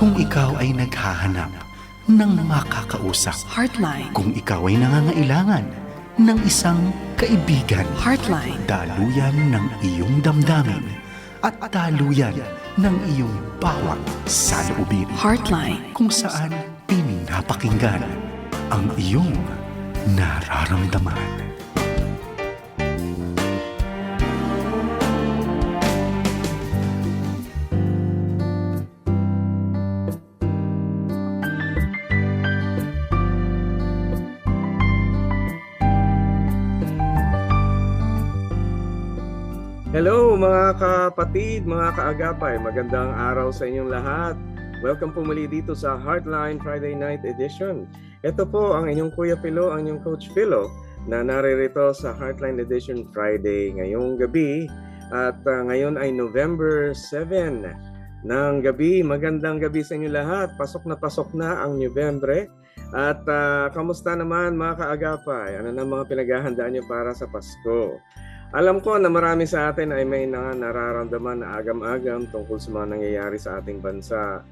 Kung ikaw ay naghahanap ng makakausap, Heartline. kung ikaw ay nangangailangan ng isang kaibigan, Heartline. daluyan ng iyong damdamin at daluyan ng iyong bawat saloobin, Heartline. kung saan pinapakinggan ang iyong nararamdaman. Hello mga kapatid, mga kaagapay, magandang araw sa inyong lahat. Welcome po muli dito sa Heartline Friday Night Edition. Ito po ang inyong Kuya Philo, ang inyong Coach Philo na naririto sa Heartline Edition Friday ngayong gabi. At ngayon ay November 7 ng gabi. Magandang gabi sa inyo lahat. Pasok na ang Nobyembre. At kamusta naman mga kaagapay? Ano na mga pinaghahandaan niyo para sa Pasko? Alam ko na marami sa atin ay may nararamdaman na agam-agam tungkol sa mga nangyayari sa ating bansa.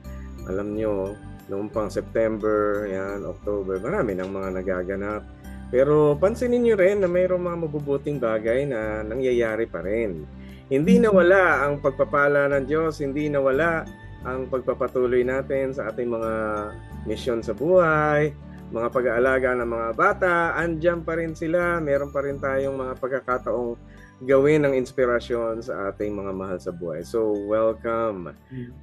Alam nyo, noong pang September, October, marami ng mga nagaganap. Pero pansinin nyo rin na mayroong mga mabubuting bagay na nangyayari pa rin. Hindi nawala ang pagpapala ng Diyos, hindi nawala ang pagpapatuloy natin sa ating mga misyon sa buhay, mga pag-aalaga ng mga bata, andyan pa rin sila, meron pa rin tayong mga pagkakataong gawin ng inspirasyon sa ating mga mahal sa buhay. So, welcome.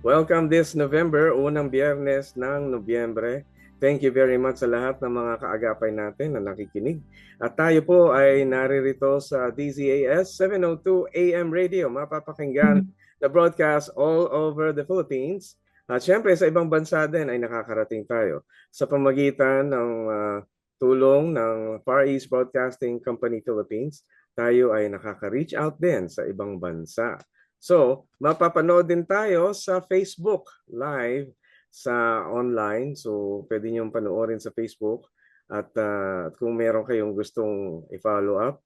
Welcome this November, unang biyernes ng Nobyembre. Thank you very much sa lahat ng mga kaagapay natin na nakikinig. At tayo po ay naririto sa DZAS 702 AM Radio, mapapakinggan na broadcast all over the Philippines. At syempre sa ibang bansa din ay nakakarating tayo sa pamagitan ng tulong ng Far East Broadcasting Company Philippines. Tayo ay nakaka-reach out din sa ibang bansa. So, mapapanood din tayo sa Facebook Live sa online. So, pwede niyong panoorin sa Facebook. At kung meron kayong gustong i-follow up,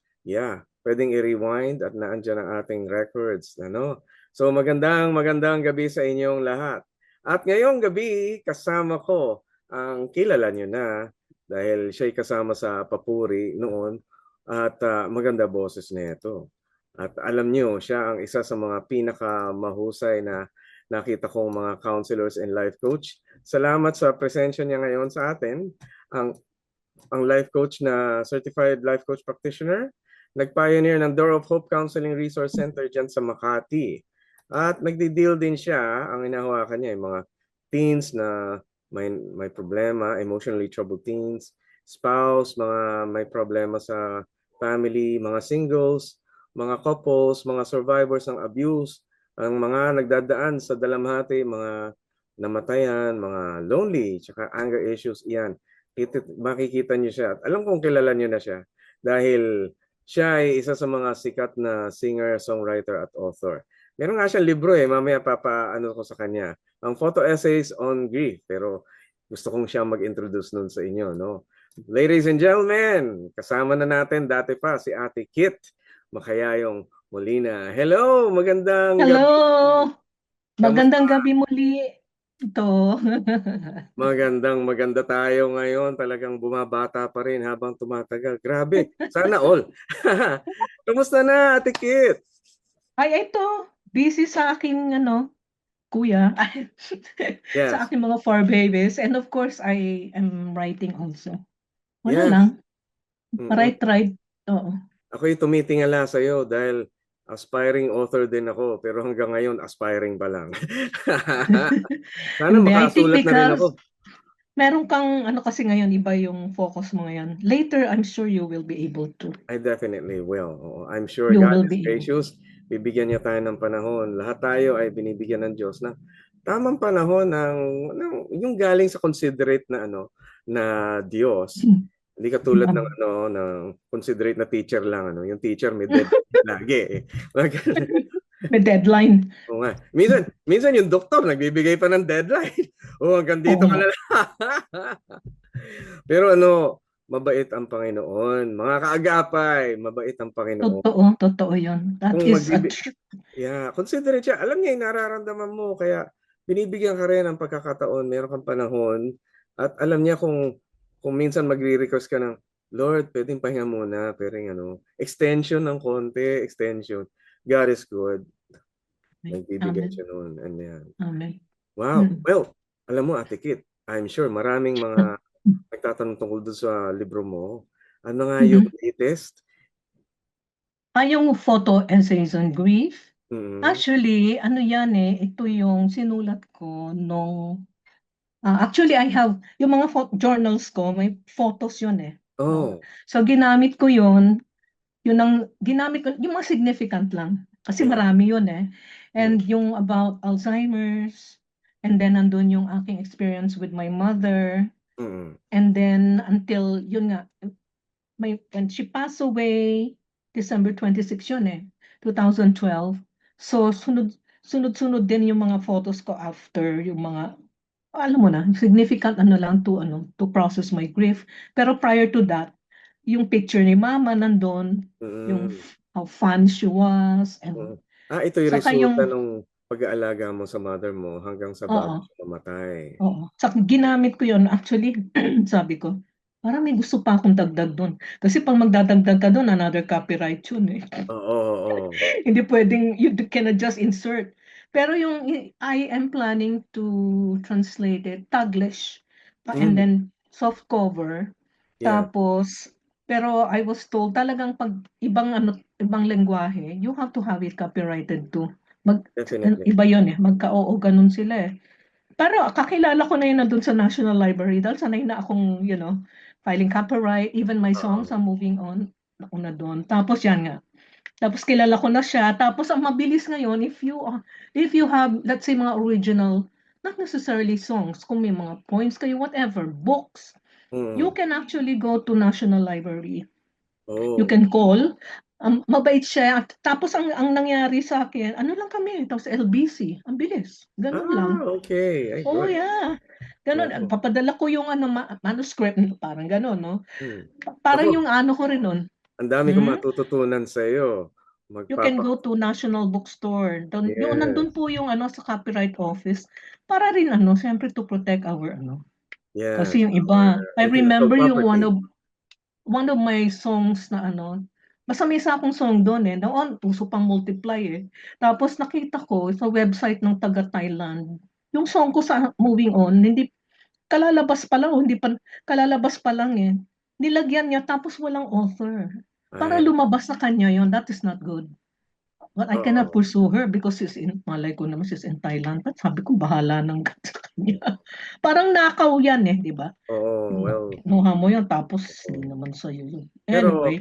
pwedeng i-rewind at naandyan ang ating records. Ano? So, magandang gabi sa inyong lahat. At ngayong gabi, kasama ko ang kilala nyo na dahil siya'y kasama sa Papuri noon at maganda boses nito. At alam nyo, siya ang isa sa mga pinakamahusay na nakita kong mga counselors and life coach. Salamat sa presensya niya ngayon sa atin. Ang life coach na certified life coach practitioner, nag-pioneer ng Door of Hope Counseling Resource Center dyan sa Makati. At nagdi-deal din siya, ang inahawakan niya, yung mga teens na may problema, emotionally troubled teens, spouse, mga may problema sa family, mga singles, mga couples, mga survivors ng abuse, ang mga nagdadaan sa dalamhati, mga namatayan, mga lonely, tsaka anger issues, iyan. Makikita niyo siya. At alam kong kilala niyo na siya dahil siya ay isa sa mga sikat na singer, songwriter at author. Meron nga siyang libro mamaya papaano ko sa kanya. Ang photo essays on grief, pero gusto kong siya mag-introduce nun sa inyo, no? Ladies and gentlemen, kasama na natin dati pa si Ate Kit Makayayong Molina. Hello, magandang gabi. Hello! Magandang gabi muli. Ito. Maganda tayo ngayon. Talagang bumabata pa rin habang tumatagal. Grabe, sana all. Kamusta na, Ate Kit? Ay, ito. Busy sa aking, kuya. Yes. Sa aking mga 4 babies. And of course, I am writing also. Wala Yes. lang. Right. Oo. Ako'y tumitingala sa'yo dahil aspiring author din ako. Pero hanggang ngayon, aspiring pa lang. Sana Hindi, I think makasulat na rin ako. meron kang, kasi ngayon, iba yung focus mo ngayon. Later, I'm sure you will be able to. I definitely will. Oo, I'm sure You God will is be able. gracious. Bibigyan niya tayo ng panahon. Lahat tayo ay binibigyan ng Diyos na tamang panahon ng yung galing sa considerate na na Diyos. Hindi katulad ng ng considerate na teacher lang yung teacher may deadline lagi. May deadline. Oo nga. Minsan yung doktor nagbibigay pa ng deadline. Hanggang dito ka na lang. Pero mabait ang Panginoon. Mga kaagapay, mabait ang Panginoon. Totoo yun. That Kung is considerate siya. Alam niya yung nararamdaman mo. Kaya binibigyan ka rin ng pagkakataon, meron kang panahon at alam niya kung minsan magre-request ka ng Lord, pwedeng pahinga muna, pwedeng extension ng konti, extension. God is good. Nagbibigay Amen. siya noon. And yan. Amen. Wow. Mm. Well, alam mo, Ate Kit, I'm sure maraming mga nagtatanong tungkol doon sa libro mo. Ano nga yung Mhm. latest? Yung photo essays on grief. Mm. Actually, ano yan ito yung sinulat ko nung, actually I have, yung mga journals ko, may photos yun No? Oh, So ginamit ko yun ang ginamit ko, yung mga significant lang. Kasi yeah. marami yun Mm. And yung about Alzheimer's, and then nandun yung aking experience with my mother, Mm. and then until, yun nga, when she passed away, December 26 yun 2012. So, sunod-sunod din yung mga photos ko after, yung mga, alam mo na, significant lang to process my grief. Pero prior to that, yung picture ni Mama nandun, yung Mm. how fun she was, Mm. and Ito'y saka resulta yung, nung pag-aalaga mo sa mother mo hanggang sa bago oo, siya mamatay. oo. Saka ginamit ko yun, actually, sabi ko, parang may gusto pa akong dagdag doon. Kasi pag magdadagdag ka doon, another copyright yun Oo, oo. Hindi pwedeng, you cannot just insert. Pero yung, I am planning to translate it, Taglish, and Mm. then soft cover. Yeah, Tapos, pero I was told talagang pag ibang lengguwahe, you have to have it copyrighted too. Mag, definitely. iba yun magka-oo, ganun sila Pero kakilala ko na yun nandun sa National Library dahil sanay na akong, filing copyright, even my songs Oo. are moving on. Ako na doon. Tapos yan nga. Tapos kilala ko na siya. Tapos ang mabilis ngayon, if you have, let's say, mga original, not necessarily songs, kung may mga poems kayo, whatever, books, you Mm. can actually go to National Library. You Oh. can call. Mabait siya. Tapos ang nangyari sa akin, ano lang kami, tapos LBC. Ang bilis. Ganun lang. Okay. Ay, Oh, good. yeah. Ganun. Naku. Papadala ko yung manuscript, parang ganun, no? Hmm. Parang Naku, yung ano ko rin nun. ang dami kong Hmm? matututunan sa iyo. You can Magpapa go to National Bookstore. Yung Yes. nandun po yung sa Copyright Office para rin siyempre to protect our Yes. kasi yung Our iba, I intellectual remember yung one property. of one of my songs na basta may isa akong song doon noon puso pang multiply Tapos nakita ko sa website ng taga Thailand, yung song ko sa Moving On, hindi kalalabas pa lang, hindi pa kalalabas pa lang Nilagyan niya tapos walang author. Para Ay, lumabas sa kanya yon, that is not good. But I cannot oo. pursue her because malay ko naman she's in Thailand. But sabi ko, bahala ng God sa kanya. Parang nakaw yan di ba? Oo, well, Kinuha mo yan, tapos oo. hindi naman sa'yo yun. Pero Anyway,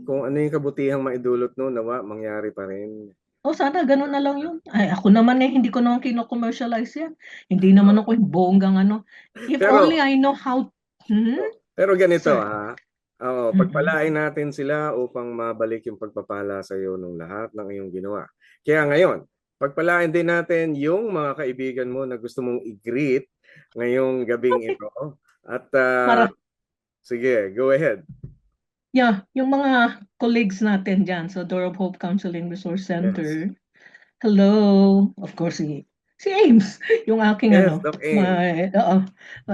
kung ano yung kabutihang maidulot no, nawa, mangyari pa rin. sana ganun na lang yun. Ay, ako naman hindi ko naman kino-commercialize yan. Hindi naman ako yung bonggang If only Pero, I know how, hmm? pero ganito Sir. Oo, Mm-mm. pagpalain natin sila upang mabalik yung pagpapala sa iyo ng lahat ng iyong ginawa. Kaya ngayon, pagpalain din natin yung mga kaibigan mo na gusto mong i-greet ngayong gabing ito. At Para, sige, go ahead. yeah, yung mga colleagues natin dyan sa Door of Hope Counseling Resource Yes. Center, hello, of course, si Ames, yung aking Yes, Doc Aim.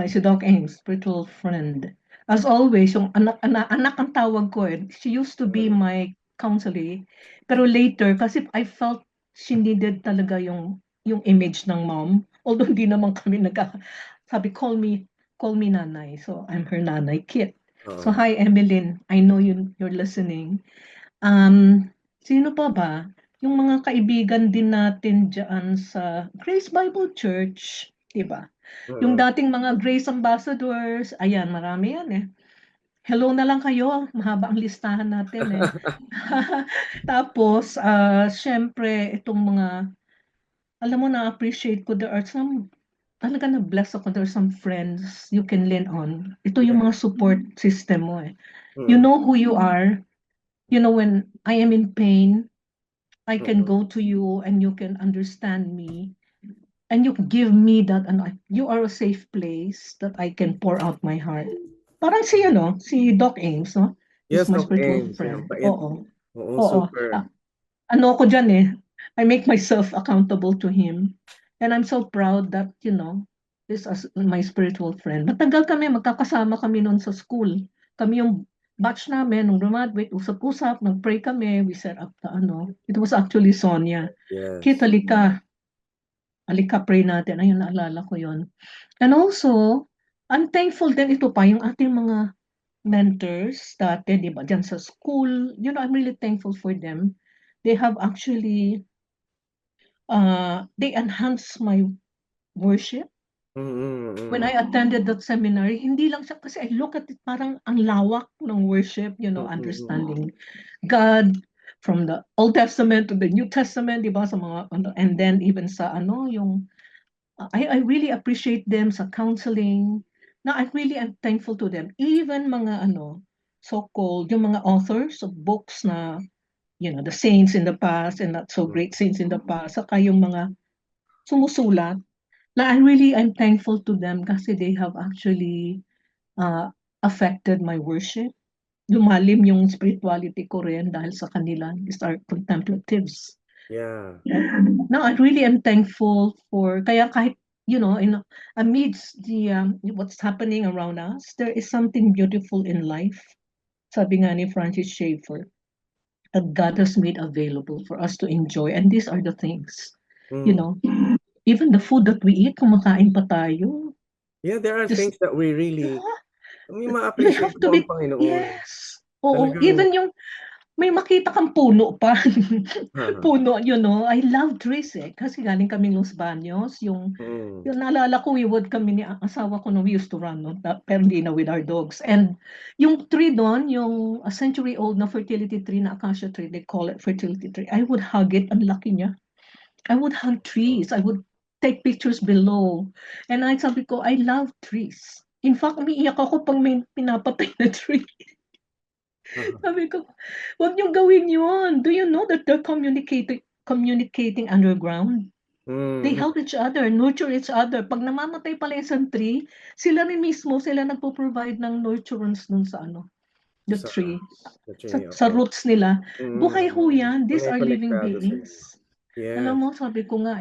si Doc Ames, spiritual friend. As always, yung anak ang tawag ko She used to be Mm. my counselor. Pero later, kasi I felt she needed talaga yung image ng mom. Although hindi naman kami sabi, call me nanay. So, I'm her nanay kid. So, Oo. hi, Emeline. I know you're listening. Um, Sino pa ba? Yung mga kaibigan din natin diyan sa Grace Bible Church, 'di ba? Yung Mm. dating mga Grace Ambassadors, ayan, marami yan Hello na lang kayo, mahaba ang listahan natin Tapos, syempre, itong mga, alam mo na-appreciate ko, there are some, talaga na-bless ako, there are some friends you can lean on. Ito yung Yeah. mga support system mo You Mm. know who you are. You know when I am in pain, I can Mm. go to you and you can understand me and you give me that and you are a safe place that I can pour out my heart. Parang si Doc Ames, no? He's Yes, my Doc spiritual Aim. Ang friend. bait. Oo. Oo, Oo. super. Ano ko dyan I make myself accountable to him. And I'm so proud that, this is my spiritual friend. Matagal kami, magkakasama kami noon sa school. Kami yung batch namin, nung graduate, usap-usap, nag-pray kami, we set up the It was actually Sonia. Kit, Yes. halika, pray natin. Ayun, naalala ko yun. And also, I'm thankful din ito pa, yung ating mga mentors dati, di ba, dyan sa school. I'm really thankful for them. They have actually, they enhanced my worship. When I attended that seminary, hindi lang siya, kasi I look at it, parang ang lawak ng worship, understanding God from the Old Testament to the New Testament, di ba, sa mga, and then even sa, I really appreciate them sa counseling. Na I really am thankful to them. Even mga, so-called, yung mga authors of books na, the saints in the past and not so great saints in the past, saka yung mga sumusulat, na I'm thankful to them kasi they have actually affected my worship. Lumalim yung spirituality ko rin dahil sa kanila. These are contemplatives. Yeah. No, I really am thankful for, kaya kahit, amidst the what's happening around us, there is something beautiful in life. Sabi nga ni Francis Schaeffer, that God has made available for us to enjoy. And these are the things, even the food that we eat, kumakain pa tayo. Yeah, there are Just, things that we really, we ma-appreciate have to mo be, ang Panginoon. yes. Oo, Talagang, even yung, may makita kang puno pa. Haha. Puno, I love trees kasi galing kaming Los Baños, yung naalala ko, kami ni asawa ko we used to run, no? Pero hindi na with our dogs. And yung tree doon, yung a century-old na fertility tree, na acacia tree, they call it fertility tree. I would hug it, ang laki niya. I would hug trees. I would take pictures below. And sabi ko, I love trees. In fact, umiiyak ako pag may pinapatay na tree. Sabi ko, huwag niyong gawin yun. Do you know that they're communicating underground? They help each other, nurture each other. Pag namamatay pala isang tree, sila rin mismo, sila nagpo-provide ng nurturance dun sa the tree. Sa roots nila. Buhay ho yan. These are living beings. Yes. Alam mo, sabi ko nga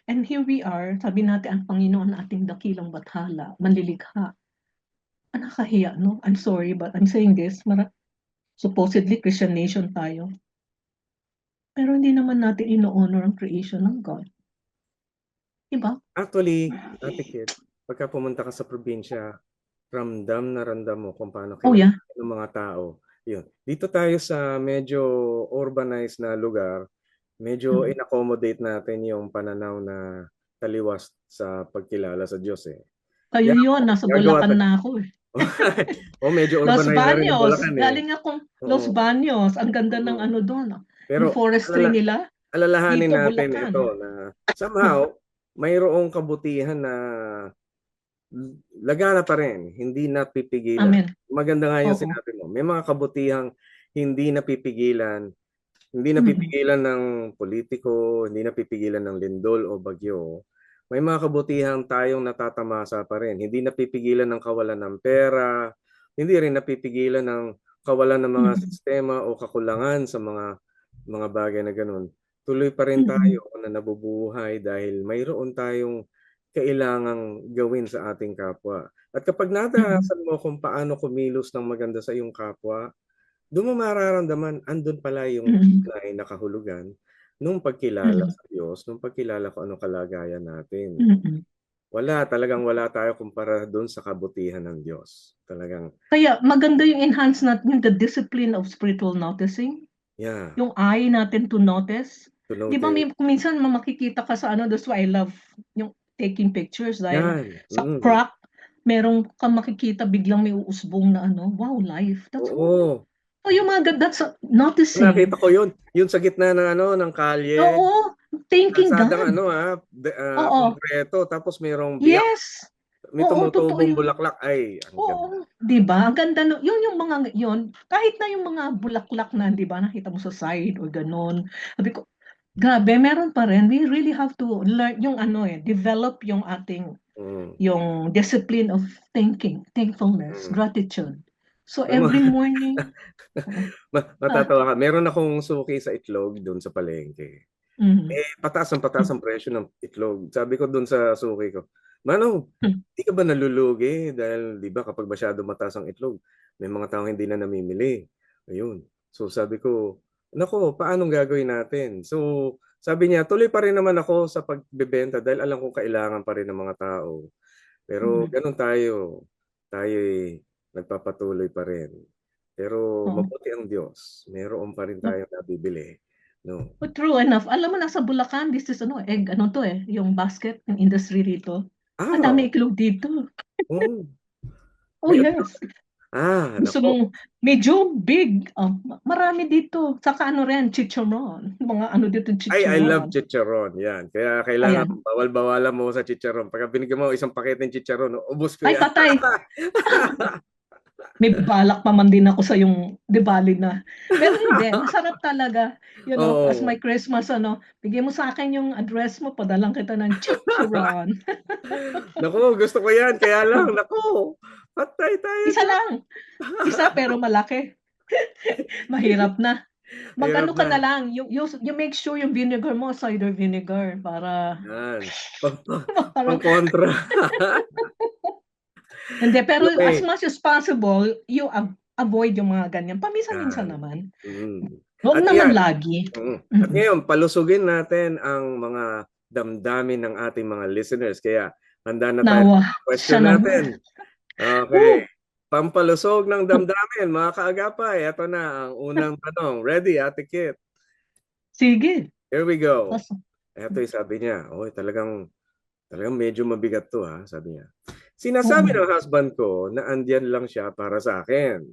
and here we are, sabi natin ang Panginoon ating dakilang bathala, manlilikha. Nakakahiya, no? I'm sorry, but I'm saying this, supposedly Christian nation tayo. Pero hindi naman natin ino-honor ang creation ng God. Diba? Actually, Ate Kit, pagka pumunta ka sa probinsya, ramdam na ramdam mo kung paano kinakain ng mga tao. Yun. Dito tayo sa medyo urbanized na lugar, medyo in-accommodate natin yung pananaw na taliwas sa pagkilala sa Diyos eh. Kayo yun, nasa Bulacan na ako eh. Medyo Los urbanized na rin yung Baños, Bulacan eh. galing akong Los Baños, ang ganda ng doon. Pero yung forestry nila. Alalahanin dito, natin Bulacan. ito na somehow mayroong kabutihan na lagana pa rin, hindi napipigilan. Amen. Maganda nga yung sinabi mo. May mga kabutihang hindi napipigilan, hindi napipigilan ng politiko, hindi napipigilan ng lindol o bagyo. May mga kabutihang tayong natatamasa pa rin. Hindi napipigilan ng kawalan ng pera, hindi rin napipigilan ng kawalan ng mga sistema o kakulangan sa mga bagay na ganun. Tuloy pa rin tayo na nabubuhay dahil mayroon tayong kailangang gawin sa ating kapwa. At kapag nadaasan mo kung paano kumilos ng maganda sa iyong kapwa, doon mo mararamdaman, andun pala yung tunay na kahulugan nung pagkilala sa Diyos, nung pagkilala kung anong kalagayan natin. Talagang wala tayo kumpara doon sa kabutihan ng Diyos. Talagang. Kaya maganda yung enhance natin the discipline of spiritual noticing. Yeah. Yung eye natin to notice. Di ba minsan makikita ka sa that's why I love yung taking pictures dahil sa crack, merong kang makikita biglang may uusbong na wow, life. That's all. Oh, yung mga that's noticing. Nakita ko yun sa gitna ng ng kalye. Oo, thanking God. Konkreto, tapos merong biyak. Yes. May tumutubong bulaklak. Ay, ang ganda. Diba? Ang ganda. Yung mga yun, kahit na yung mga bulaklak na, diba, nakita mo sa side or ganon. Sabi ko, grabe, meron pa rin. We really have to learn yung develop yung ating yung discipline of thinking, thankfulness, gratitude. So every morning matatawa ka. Meron akong suki sa itlog doon sa palengke. Mhm. Pataas ang presyo ng itlog. Sabi ko dun sa suki ko, Manong, di ka ba nalulugi? Dahil di ba kapag masyado mataas ang itlog, may mga taong hindi na namimili. Ayun. So sabi ko, nako, paanong gagawin natin? So sabi niya, tuloy pa rin naman ako sa pagbebenta dahil alam kong kailangan pa rin ng mga tao. Pero Mhm. ganun tayo. Tayo'y nagpapatuloy pa rin. Pero Oo. mabuti ang Diyos. Meron pa rin tayong nabibili. No? But true enough. Alam mo, nasa Bulacan, this is ano, egg, ano to eh, yung basket ng industry rito. Ang Ah, dami iklog dito. oh, Oh may yes. Gusto nako. mong medyo big. Marami dito. Saka ano rin, chicharon. Mga ano dito, I love chicharon. chicharon. Yan. Kaya kailangan Ayan. bawal-bawalan mo sa chicharon. Pagka binigyan mo isang pakete ng chicharon, ubos ko Ay, yan. patay. May balak pa man din ako sa yung Diwali na. Pero hindi, masarap talaga. You know, as Oo. my Christmas, ano, bigyan mo sa akin yung address mo, padalang kita ng chicharon. Naku, gusto ko yan. Kaya lang, naku, patay tayo Isa dyan. lang. Isa pero malaki. Mahirap na. Hirap Magano ka na na. lang, you make sure yung vinegar mo, cider vinegar, para, Yan. Pang, pang, para, pang kontra. hindi, pero as Okay. much as possible, you avoid yung mga ganyan. Paminsan-minsan Yan. naman. Mm. Huwag At naman yan. lagi. At Mm-mm. ngayon, palusugin natin ang mga damdamin ng ating mga listeners. Kaya handa na tayo Nawa, sa mga siya question natin. naman. Okay. Woo! Pampalusog ng damdamin, mga kaagapay. Ito na ang unang tanong. Ready, Ate Kit? Sige. Here we go. Awesome. Ito yung sabi niya. Oy, talagang medyo mabigat to ha, sabi niya. Oo Sinasabi nga. ng husband ko na andyan lang siya para sa akin.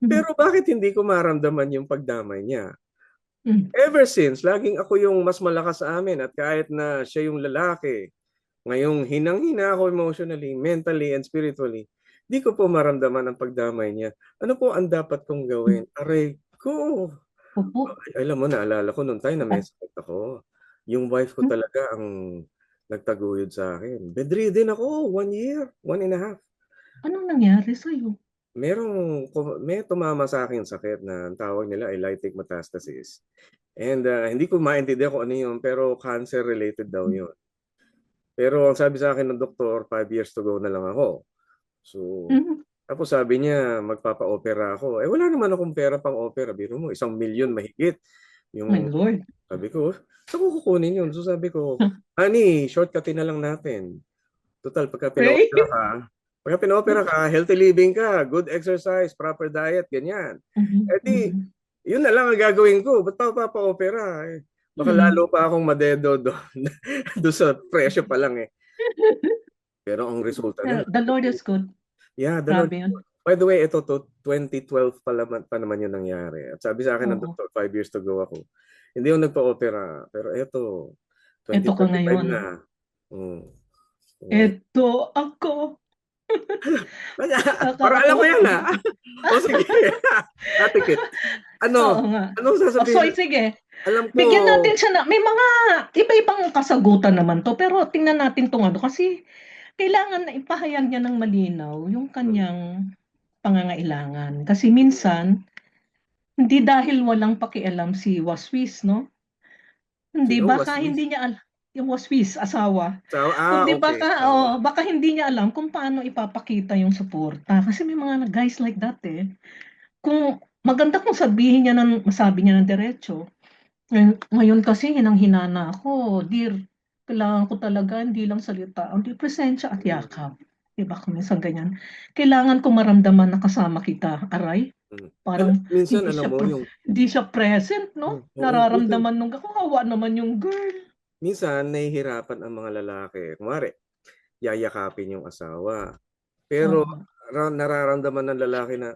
Mhm. Pero bakit hindi ko maramdaman yung pagdamay niya? Mm. Ever since, laging ako yung mas malakas sa amin at kahit na siya yung lalaki, ngayong hinang-hina ako emotionally, mentally, and spiritually, di ko po maramdaman ang pagdamay niya. Ano po ang dapat kong gawin? Aray ko! Opo. Alam mo, naalala ko nung time na may sakit ako. Yung wife ko Hmm? talaga ang nagtaguyod sa akin. Bedridden ako, 1 year, 1.5 years. Anong nangyari sa'yo? May tumama sa akin sakit na ang tawag nila ay lytic metastasis. And hindi ko maintindihan kung ano yun, pero cancer related daw yun. Pero ang sabi sa akin ng doktor, 5 years to go na lang ako. So, Mhm. tapos sabi niya, magpapa-opera ako. Wala naman akong pera pang opera. Biro mo, 1 milyon mahigit. My Yung, Lord. sabi ko, saan ko kukunin yun? So sabi ko, honey, shortcutin na lang natin. Total, Pray. pagka pina-opera ka, healthy living ka, good exercise, proper diet, ganyan. Mhm. Di, Mhm. yun na lang ang gagawin ko. Ba't pa opera? Baka lalo Mhm. pa akong madedo doon. Doon sa presyo pa lang eh. Pero ang resulta nun, The Lord is good. yeah, the Lord. Grabe yun. By the way, ito to 2012 pa naman yun nangyari. At sabi sa akin ng Oo. doktor, 5 years to go ako. Hindi ako nagpa-opera. Pero ito, Eto ka 2025 ngayon. na. Mm. Oh. Eto ako. Parang alam ko Nakakatawa. yan ha. O sige. Ate Kit, Oo nga. anong So, sasabihin? sige. Alam ko, Bigyan natin siya na, may mga iba-ibang kasagutan naman to, pero tingnan natin tong ano, kasi kailangan na ipahayag niya ng malinaw yung kanyang pangangailangan. Kasi minsan, hindi dahil walang pakialam si Waswis, no? Hindi, sino baka waswis? hindi niya alam, yung Waswis, asawa. Kundi Okay. baka, Sawa. baka hindi niya alam kung paano ipapakita yung suporta. Kasi may mga guys like that eh. Kung maganda kung sabihin niya masabi niya ng diretso. Ngayon kasi hinang-hina na ako, dear. Kailangan ko talaga, hindi lang salita, hindi presensya at Mm, yakap. Diba kung minsan ganyan. Kailangan ko maramdaman na kasama kita, aray. mm. Parang Minsan, alam mo, hindi siya present, no? oo, minsan, Nararamdaman nung kawawa naman yung girl. minsan, nahihirapan ang mga lalaki. Kumari, yayakapin yung asawa. Pero, Oo. nararamdaman ng lalaki na,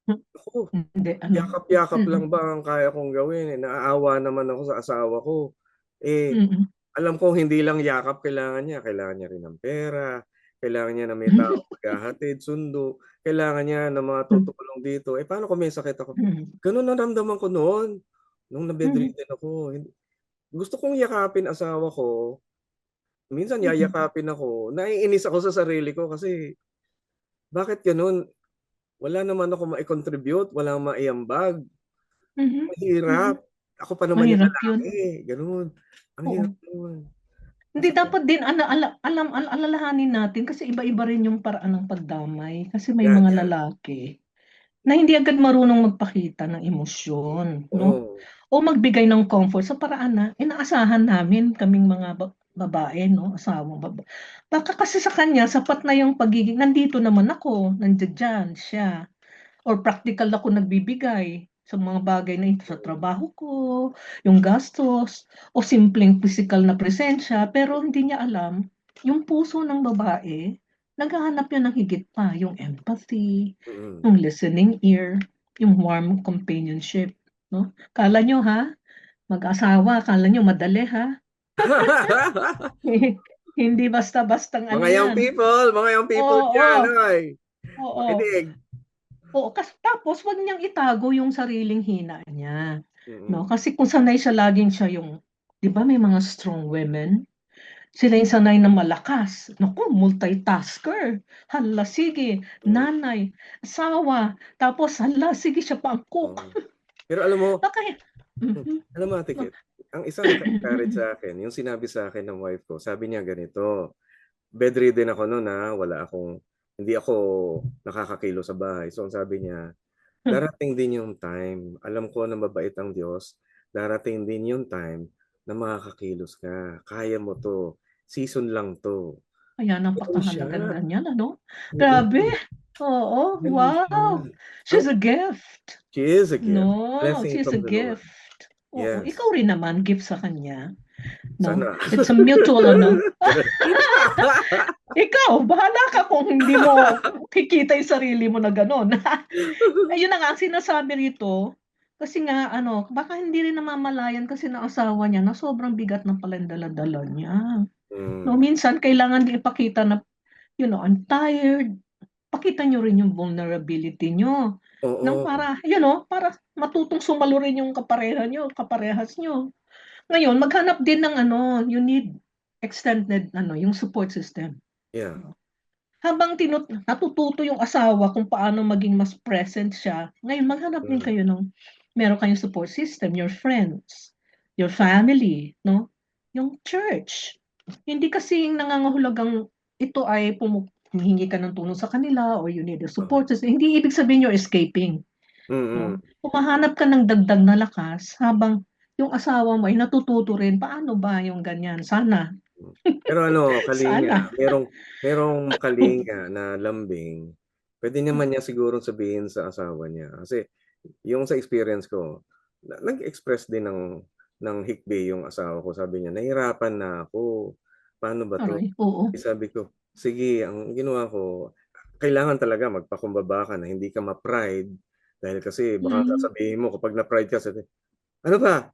ako, Hindi, ano. yakap-yakap lang ba ang kaya kong gawin? Naaawa naman ako sa asawa ko. Mm-mm. Alam ko hindi lang yakap kailangan niya rin ng pera, kailangan niya na may taong maghahatid, sundo, kailangan niya ng mga tutulong dito. Paano kung may sakit ako? Mm-mm. Gano'n naramdaman ko noon, nung Mm-mm. na-bedridden ako. Gusto kong yakapin asawa ko, minsan Mm-mm. yayakapin ako, naiinis ako sa sarili ko kasi bakit gano'n? Wala naman ako mai-contribute, walang maiambag, Mhm. Mhm. mahirap. Ako pa naman yung Mahirap yun. lalaki, gano'n. Ang Oo. hirap nun. Hindi Kasi dapat din alalahanin natin kasi iba-iba rin yung paraan ng pagdamay. Kasi may yan, mga yan. lalaki na hindi agad marunong magpakita ng emosyon, no? Oo. O magbigay ng comfort sa paraan na inaasahan namin kaming mga babae, no? Asawang babae. Baka kasi sa kanya, sapat na yung pagiging, nandito naman ako, nandiyan siya. Or practical ako nagbibigay sa mga bagay na ito sa trabaho ko, yung gastos, o simpleng physical na presensya, pero hindi niya alam, yung puso ng babae, naghahanap niya ng higit pa, yung empathy, Mm. yung listening ear, yung warm companionship. No? Kala nyo ha, mag-asawa, kala nyo madali ha? Hindi basta-bastang ano yan. Mga young people Oo, diyan, oy, oo. makinig. Oo, tapos wag niyang itago yung sariling hina niya, no? Mm. Kasi kung sanay siya laging siya yung, 'di ba may mga strong women, sila yung sanay na malakas. Naku, multitasker. Hala, sige, Mm. nanay, asawa, tapos hala, sige siya pa ang cook. Oo. Pero alam mo, Baka, mhm. alam mo Ate Kit, ang isang naka-encourage sa akin, yung sinabi sa akin ng wife ko, sabi niya ganito, bedridden ako no'n, hindi ako nakakakilos sa bahay. So ang sabi niya, darating din yung time, alam ko na mabait ang Diyos, darating din yung time na makakakilos ka, kaya mo 'to, season lang 'to. Kaya Gano'n siya, napakahalaga niyan, ano? Grabe. mm, Oo, gano'n siya. wow. Ang She's a gift. She is a gift, No, blessing she's a from the Lord. gift. Oo, ikaw Yes, rin naman, gift sa kanya. No? sana. It's a mutual, ano? Ikaw, bahala ka kung hindi mo kikita yung sarili mo na gano'n. Ayun na nga, ang sinasabi rito, kasi nga, ano, baka hindi rin namamalayan kasi ng asawa niya na sobrang bigat na pala yung dala niya. No, Hmm, minsan, kailangan din ipakita na, I'm tired. Pakita nyo rin yung vulnerability nyo. Nang oo, para, para matutong sumalo rin yung kaparehas nyo. Ngayon, maghanap din ng you need extended yung support system. yeah, Habang natututo yung asawa kung paano maging mas present siya, ngayon maghanap din hmm, kayo meron kayong support system, your friends, your family, no? Yung church. Hindi kasi nangangahulugang ito ay humihingi ka ng tulong sa kanila or you need a oo, support system. Hindi ibig sabihin you're escaping, mm. no? Humahanap ka ng dagdag na lakas habang yung asawa mo ay natututo rin paano ba yung ganyan. Sana. Pero ano, Sana. kalinga, merong kalinga na lambing, puwede naman niya sigurong sabihin sa asawa niya. Kasi yung sa experience ko, nag-express din ng hikbi yung asawa ko. Sabi niya, "Nahirapan na ako, paano ba 'to?" Aray, oo. Eh, sabi ko, "Sige." Ang ginawa ko, kailangan talaga magpakumbaba ka na hindi ka ma-pride dahil kasi baka Mm. sasabihin mo kapag na-pride ka sabi, "Ano ba?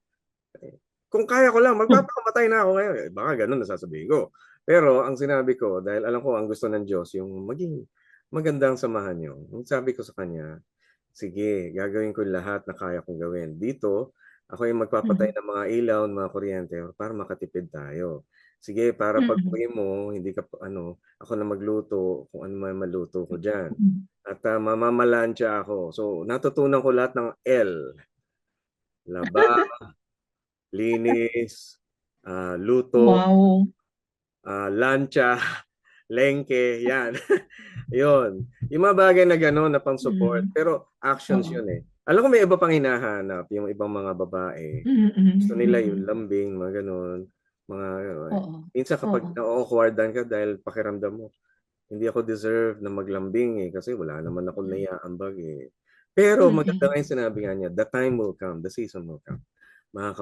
Kung kaya ko lang magpapakamatay na ako ngayon." Eh, baka gano'n ang sasabihin ko. Pero ang sinabi ko dahil alam ko ang gusto ng Diyos yung maging maganda ang samahan niyo. Yung sabi ko sa kanya, "Sige, gagawin ko lahat na kaya kong gawin. Dito, ako yung magpapatay Mhm. ng mga ilaw, ng mga kuryente para makatipid tayo. Sige, para Mm. pag-uwi mo hindi ka ako na magluto kung ano man maluto ko diyan Mm. at, mamamalansya ako." So, natutunan ko lahat ng L, laba, linis, luto, Wow. lancha, lengke, 'yan. 'Yun, yung mga bagay na gano'n na pang-support, Mm. pero actions Oo. 'yun, eh. Alam ko may iba pang hinahanap yung ibang mga babae, Mm, gusto nila yung mm. lambing, mga gano'n, mga Oo, minsan kapag oo. na-o-awkward-dan ka dahil pakiramdam mo, hindi ako deserve na maglambing, kasi wala naman akong Mm, naiaambag, eh. Pero maganda mm. nga yung sinabi nga niya, "The time will come, the season will come."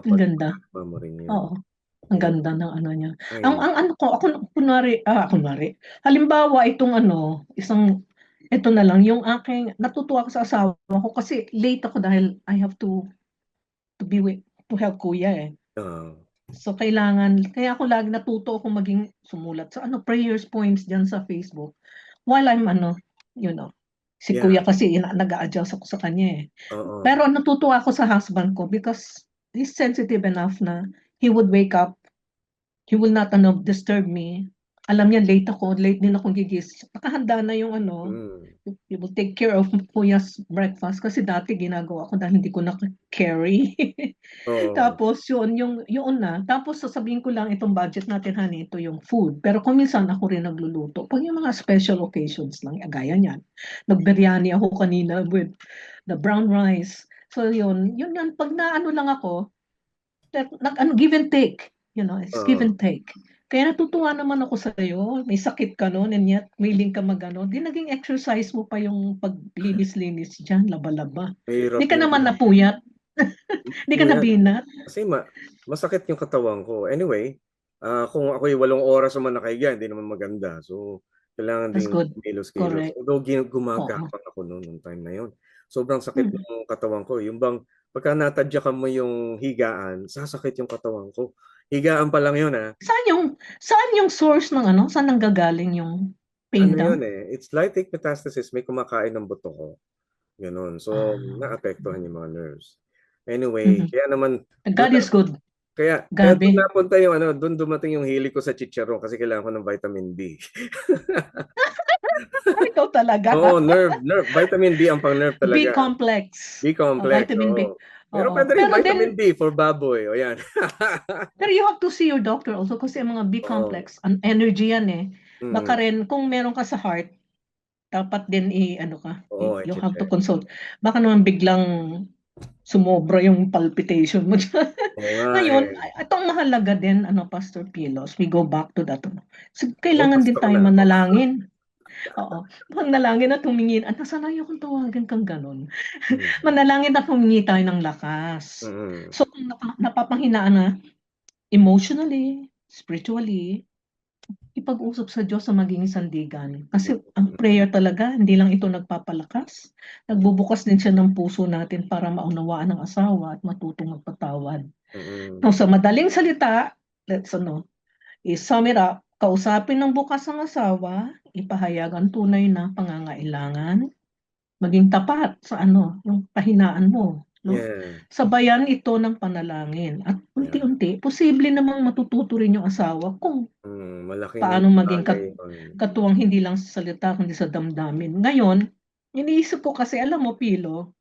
Ang ganda. Makakapagpa mo rin 'yun. Oo, ang Ayun, ganda ng ano niya. ay Ang ano ko, ako kunwari, halimbawa itong ito na lang, yung natutuwa ako sa asawa ko kasi late ako dahil I have to be with, to help kuya, eh. oo, So kaya ako lagi natuto akong maging sumulat sa prayers points diyan sa Facebook while I'm you know, si yeah, kuya kasi nag-a-adjust ako sa kanya, eh. oo, Pero natutuwa ako sa husband ko because he's sensitive enough na he would wake up, he will not disturb me. Alam niya late din akong gigising. Nakahanda na yung hmm, you will take care of Kuya's breakfast kasi dati ginagawa ko dahil hindi ko na-carry. Oo. Tapos yun na. Tapos sasabihin ko lang itong budget natin, honey, ito yung food. Pero kung minsan ako rin nagluluto. Pag yung mga special occasions lang, gaya niyan. Nagbiryani ako kanina with the brown rice. So yun yan. Pag naano lang ako, give and take. It's give Oo. and take. Kaya natutuwa naman ako sa iyo. May sakit ka noon and yet willing ka magano. Di naging exercise mo pa yung paglinis-linis dyan, laba-laba. Mahirap Di ka yun. naman napuyat. Di ka Po yan. nabinat. Kasi masakit yung katawan ko. Anyway, kung ako'y 8 oras naman nakahiga, hindi naman maganda. So, kailangan That's ding good. kilos-kilos. Correct. Although Oo. gumagapang ako noon, nung time na yun. Sobrang sakit Mm. ng katawan ko. Yung bang, pagka natadyakan mo yung higaan, sasakit yung katawan ko. Higaan pa lang yun, ha. Saan yung source ng ano? Saan nanggagaling yung pain Ano daw? yun eh, it's lytic metastasis, may kumakain ng buto ko. Ganun. So, Ah. naapektuhan yung mga nerves. Anyway, Mhm. kaya naman, doon God is good. kaya doon Gabi. napunta yung ano, doon dumating yung hili ko sa chicharon kasi kailangan ko ng vitamin B. Ikaw talaga. Oo, nerve, vitamin B ang pang-nerve B talaga. complex. B complex, Vitamin B. oo. Pero Oo. pwede rin Pero vitamin then, B for baboy, o yan. you have to see your doctor also kasi ang mga B Oo. complex, an energy yan eh. Mm, Baka rin, kung meron ka sa heart, dapat din ano ka, oo, you have to i-check. consult. Baka naman biglang sumobra yung palpitation mo dyan. Oo nga Ngayon, eh. itong mahalaga din, Pastor Pilos, we go back to that. So, Oo, kailangan din pastor tayo na ako. manalangin. Oo. Manalangin at humingi. Nasanay akong tawagan kang ganun. Mm, Manalangin at humingi tayo ng lakas. mm, So, kung napapanghinaan na emotionally, spiritually, ipag-usap sa Diyos sa maging sandigan. Kasi ang mm, prayer talaga, hindi lang ito nagpapalakas. Nagbubukas din siya ng puso natin para maunawaan ng asawa at matutong magpatawad. mm, No, sa madaling salita, let's i-sum it up, kausapin ng bukas ang asawa, ipahayag ang tunay na pangangailangan, maging tapat sa yung kahinaan mo, no? yeah, Sabayan ito ng panalangin at yeah. unti-unti, posible namang matututo rin yung asawa kung Malaking paano maging bagay yun. katuwang hindi lang sa salita kundi sa damdamin. Ngayon, iniisip ko kasi, alam mo, Pilo,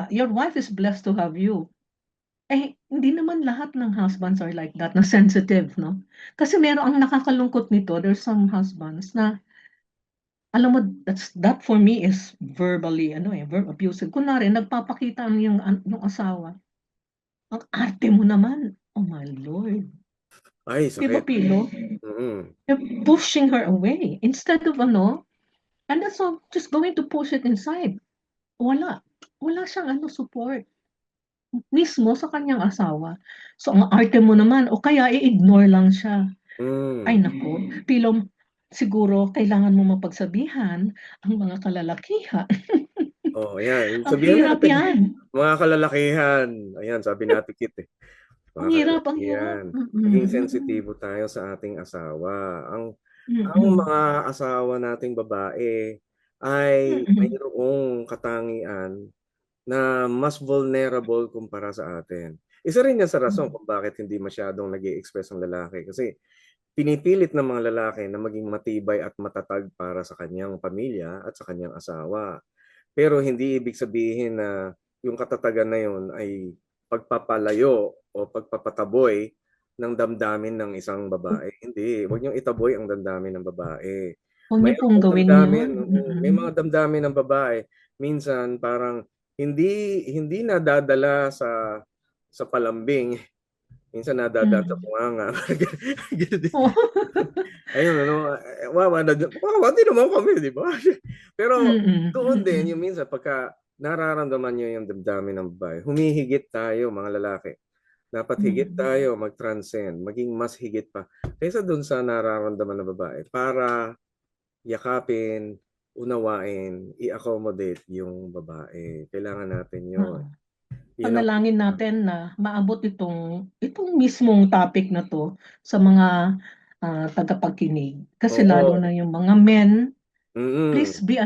your wife is blessed to have you. Hindi naman lahat ng husbands are like that, na sensitive, no? Kasi meron ang nakakalungkot nito, there's some husbands na, alam mo, that for me is verbally, verb abusive. Kunwari, nagpapakita yung asawa. Ang arte mo naman. Oh my Lord. Ay, Di ba, sakit. Pilo? Mm, You're pushing her away. Instead of and that's all, just going to push it inside. Wala. Wala siyang support. Mismo sa kanyang asawa. So, ang arte mo naman, o kaya i-ignore lang siya. Ay, mm. naku, Pilom, siguro kailangan mo mapagsabihan ang mga kalalakihan. Oh, ayan. Ang Sabihan hirap natin, yan. mga kalalakihan. Ayan, sabi natin Kit eh. Ang Mga hirap, ang hirap. kalalakihan. Maging Mm-mm. sensitibo tayo sa ating asawa. Ang Mm-mm. mga asawa nating babae ay Mm-mm. mayroong katangian na mas vulnerable kumpara sa atin. Isa rin yan sa rason kung bakit hindi masyadong nag-i-express ang lalaki. Kasi pinipilit ng mga lalaki na maging matibay at matatag para sa kanyang pamilya at sa kanyang asawa. Pero hindi ibig sabihin na yung katatagan na yun ay pagpapalayo o pagpapataboy ng damdamin ng isang babae. Hindi, huwag niyong itaboy ang damdamin ng babae. Huwag niyo pong Mayroong gawin damdamin, yun. may Mm-mm. mga damdamin ng babae minsan parang hindi nadadala sa palambing. Minsan nadadaan sa Mm. bunganga. Ganun din. Oh. Ayun, wawa na, wawa din naman kami, di ba? Pero Mm-mm. doon din, yung Mm-mm. minsan, pagka nararamdaman nyo yung damdamin ng babae, humihigit tayo, mga lalaki. Dapat higit Mm-mm. tayo mag-transcend, maging mas higit pa kaysa doon sa nararamdaman ng babae para yakapin, unawain, i-accommodate yung babae. Kailangan natin yun. Oo. Yan ang Panalangin natin na maabot itong mismong topic na to sa mga tagapagkinig. Kasi lalo oo. na yung mga men, Mm-mm. please be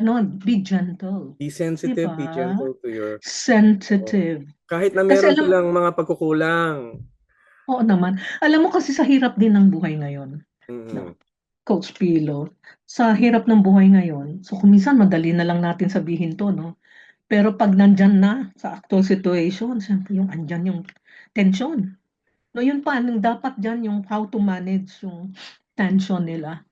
gentle. Be Di sensitive, be ba? gentle to your oo. Sensitive. Kahit na Kasi meron silang mga pagkukulang. oo naman. Alam mo kasi sa hirap din ng buhay ngayon. No? Mm. Coach Pilo, sa hirap ng buhay ngayon, so kung minsan madali na lang natin sabihin to, no? Pero pag nandyan na sa actual situation, siyempre yung andyan yung tension. No, yun pa, dapat dyan yung how to manage yung tension nila.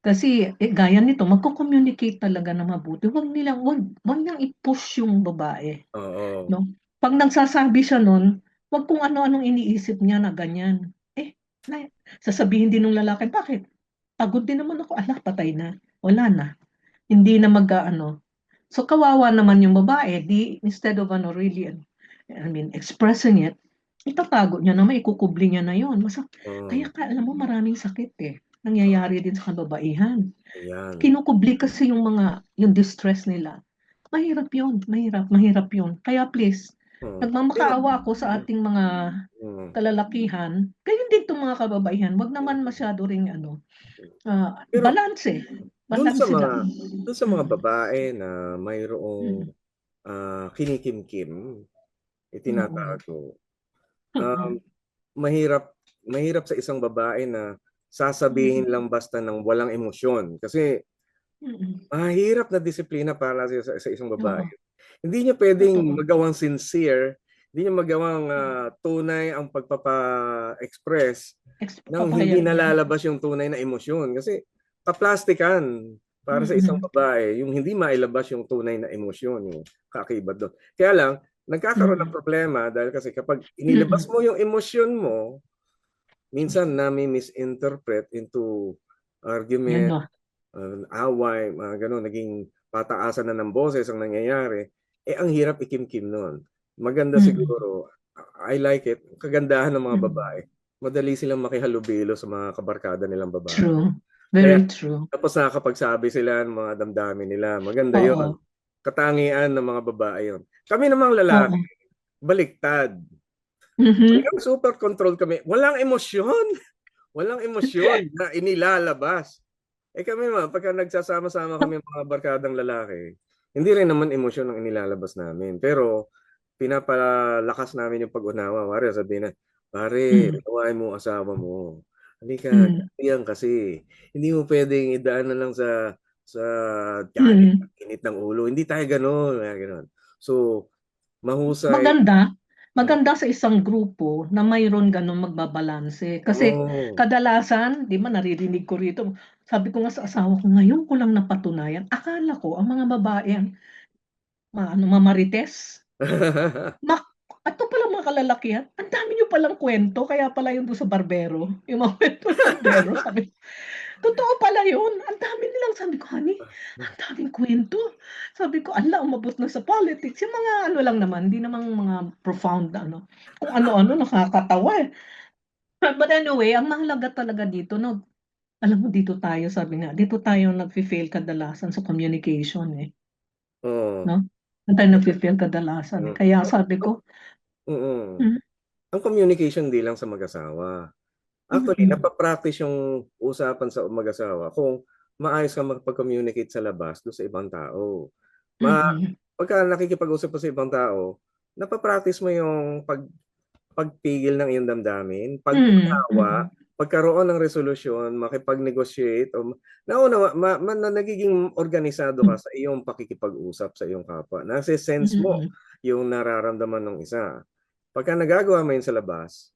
Kasi gaya nito, magko-communicate talaga na mabuti. Wag niyang i-push yung babae, Oo. no? Pag nagsasabi siya nun, wag kung ano-anong iniisip niya na ganyan. Na, sasabihin din ng lalaki, bakit? Pagod din naman ako, ala, patay na. Wala na. Hindi na mag-ano. So kawawa naman yung babae, di instead of really, I mean, expressing it, itatago niya na, ikukubli niya na yon. Kaya Oo. alam mo, maraming sakit nangyayari din sa kababaihan. Ayan. Kinukubli kasi yung distress nila. Mahirap yun. Kaya please, Oo. Pero nagmamakaawa ako sa ating mga mm, kalalakihan, ganyan din itong mga kababaihan, wag naman masyado ring pero balanse. dun sa Balanse lang. mga dun sa mga Mm. babae na mayroong Mm. kinikimkim, Oo. itinatago. Um, Oo. mahirap mahirap sa isang babae na Mm. sasabihin lang basta ng walang emosyon kasi Mm. mahirap na disiplina para sa isang babae. Oo. Hindi niya pwedeng Totoo. magawang sincere, hindi niya magawang tunay ang pagpapa-express nang hindi Papahayag niya. nalalabas yung tunay na emosyon. Kasi kaplastikan para sa isang Mm. babae, yung hindi mailabas yung tunay na emosyon, yung kaakibat doon. Kaya lang, nagkakaroon ng Mm. problema dahil kasi kapag inilabas Mm. mo yung emosyon mo, minsan nami-misinterpret into Yan argument, no. away, mga ganun, naging pataasan na ng boses ang nangyayari, ang hirap ikimkim nun. Maganda Mm. siguro, I like it, kagandahan ng mga Mm. babae, madali silang makihalubilo sa mga kabarkada nilang babae. True. Kaya Very true. tapos nakakapagsabi sila ng mga damdamin nila, maganda Oo. yon. Katangian ng mga babae yon. Kami namang lalaki, Oo. baliktad. Mhm. Talagang super control kami. Walang emosyon. Walang emosyon na inilalabas. Kami pagka nagsasama-sama kami mga barkadang lalaki, hindi rin naman emosyon ang inilalabas namin. Pero pinapalakas namin yung pag-unawa. Pare, sabihin na, pare, Mm. unawain mo ang asawa mo. Halika, Mm. ganito yan kasi. Hindi mo pwedeng idaan na lang sa galit, Mm. init ng ulo. Hindi tayo gano'n. Gano'n. So, mahusay. Maganda, Mm. maganda sa isang grupo na mayroon ganun magbabalanse. Kasi Oo. kadalasan, di ba naririnig ko rito, sabi ko nga sa asawa ko, ngayon ko lang napatunayan, akala ko ang mga babae ang mamarites. Mak ato pala mga kalalakihan, ang dami niyo palang kwento, kaya pala yun doon sa barbero. Yung mga kwento ng barbero, sabi, totoo pala yun. Ang dami nilang, sabi ko, honey, ang daming kwento. Sabi ko, ala, umabot na sa politics. Yung mga ano lang naman, hindi namang mga profound na ano. Kung ano-ano, nakakatawa eh. But anyway, ang mahalaga talaga dito, no, alam mo, dito tayo, sabi nga, dito tayo nag-fail kadalasan sa communication eh. Oo. No? Dito tayo nag-fail kadalasan eh. Mm. Kaya sabi ko, Mm. mm, Ang communication di lang sa mag-asawa. Actually, mm, napa-practice yung usapan sa mag-asawa kung maayos kang makipag-communicate sa labas doon sa ibang tao. Ma mm, pagka nakikipag-usap ka sa ibang tao, napa-practice mo yung pagpigil ng iyong damdamin, mm, pag-unawa, mm, pagkaroon ng resolusyon, makipag-negotiate o naunawa na nagiging organisado ka mm, sa iyong pakikipag-usap sa iyong kapwa. Nase-sense mo mm, yung nararamdaman ng isa. Pagka nagagawa mo yun sa labas,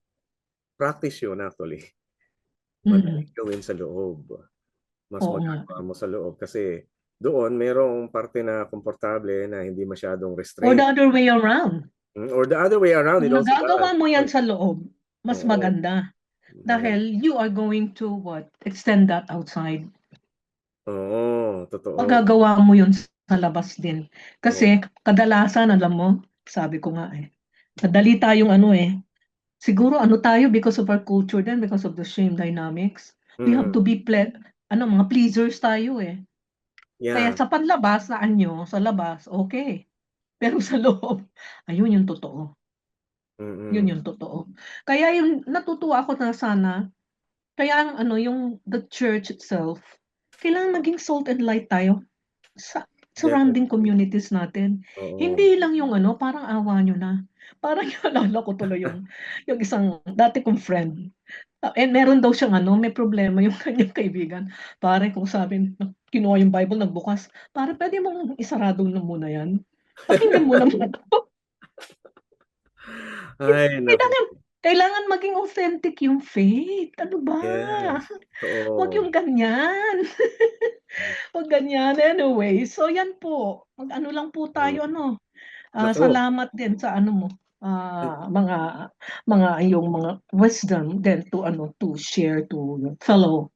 practice yun actually. Madaling mm. gawin sa loob. Mas Oo nga. magagawa mo sa loob kasi doon merong parte na komportable na hindi masyadong Or the restraint. other way around. Or the other way around, Kung it also nagagawa does. mo yan sa loob, mas Oo. maganda. Maganda. Dahil you are going to what? Extend that outside. Oo, totoo. Magagawa mo yun sa labas din. Oo. Kasi kadalasan, alam mo, sabi ko nga madali tayong ano siguro ano tayo because of our culture then, because of the shame dynamics. We have Mm. to be mga pleasers tayo Kaya Yeah. sa panlabas na anyo, sa labas, okay. Pero sa loob, ayun yung totoo. Yun Mm. yung totoo. Kaya yung natutuwa ako na sana, kaya ang yung the church itself, kailangan maging salt and light tayo sa surrounding Definitely. communities natin. Oo. Hindi lang yung parang awa nyo na. Parang naalala ko tuloy yung isang dati kong friend. Meron daw siyang may problema yung kanyang kaibigan. Pare, kung sabi, kinuha yung Bible, nagbukas. Pare, pwede mong isarado na muna yan. Pakinggan mo naman ako. Ay, naku. Kailangan maging authentic yung faith. Ano ba? Yes. Huwag Oo. yung ganyan. Huwag ganyan. Anyway, so yan po. Mag-ano lang po tayo, Naku. salamat din sa mo, mga yung mga wisdom din to share to your fellow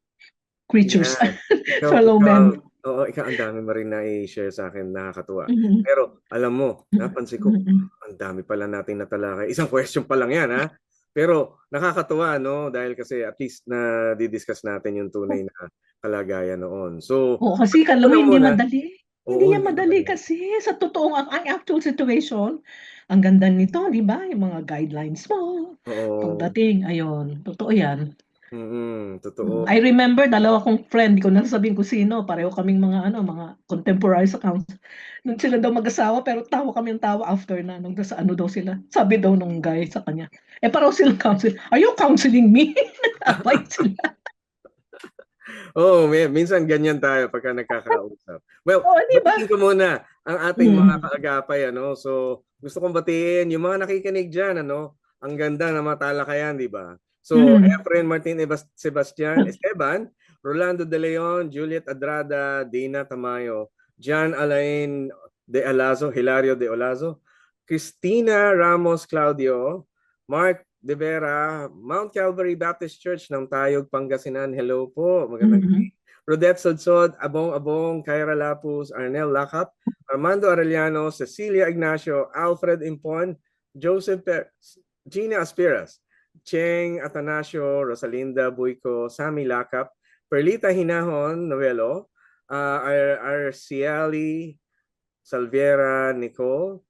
creatures, Yan. Ikaw, fellow ikaw, men. oo, ikaw ang dami mo rin na i-share sa akin, nakakatuwa. Mhm. Pero alam mo, napansin ko, Mhm. ang dami pala nating natalakay. Isang question pa lang yan, ha? Pero nakakatuwa, no? Dahil kasi at least na di-discuss natin yung tunay na kalagayan noon. So, Oo, kasi kala mo una hindi muna, madali. Hindi oo, yan hindi madali madali. kasi sa totoong ang actual situation, ang ganda nito, di ba? Yung mga guidelines mo. Oo. Pagdating, ayun, totoo yan. Totoo. I remember, dalawa kong friend, di ko na sabihin kung sino, pareho kaming mga contemporary sa council. Nung sila daw mag-asawa, pero tawa kami ng tawa after na, nung sa daw sila. Sabi daw nung guy sa kanya, pareho silang counsel. Are you counseling me? Nag-away sila. Oo, minsan ganyan tayo pagka nagkakausap. Well, Oo, di ba? batiin ko muna ang ating mga Mm. kaagapay, ano. So, gusto kong batiin yung mga nakikinig diyan, ano. Ang ganda ng mga talakayan, di ba? So, Mm. Efren Martin Sebastian Esteban, Rolando De Leon, Juliet Adrada, Dina Tamayo, John Alain De Alazo, Hilario De Olazo, Cristina Ramos Claudio, Mark De Vera, Mount Calvary Baptist Church ng Tayog, Pangasinan. Hello po. Magandang Mm. gabi. Rodette Sodsod, Abong Abong, Kyra Lapus, Arnel Lakap, Armando Arellano, Cecilia Ignacio, Alfred Impon, Joseph Gina Aspiras, Cheng Atanasio, Rosalinda Buico, Sammy Lakap, Perlita Hinahon Novelo, Arcieli Salviera Nicole,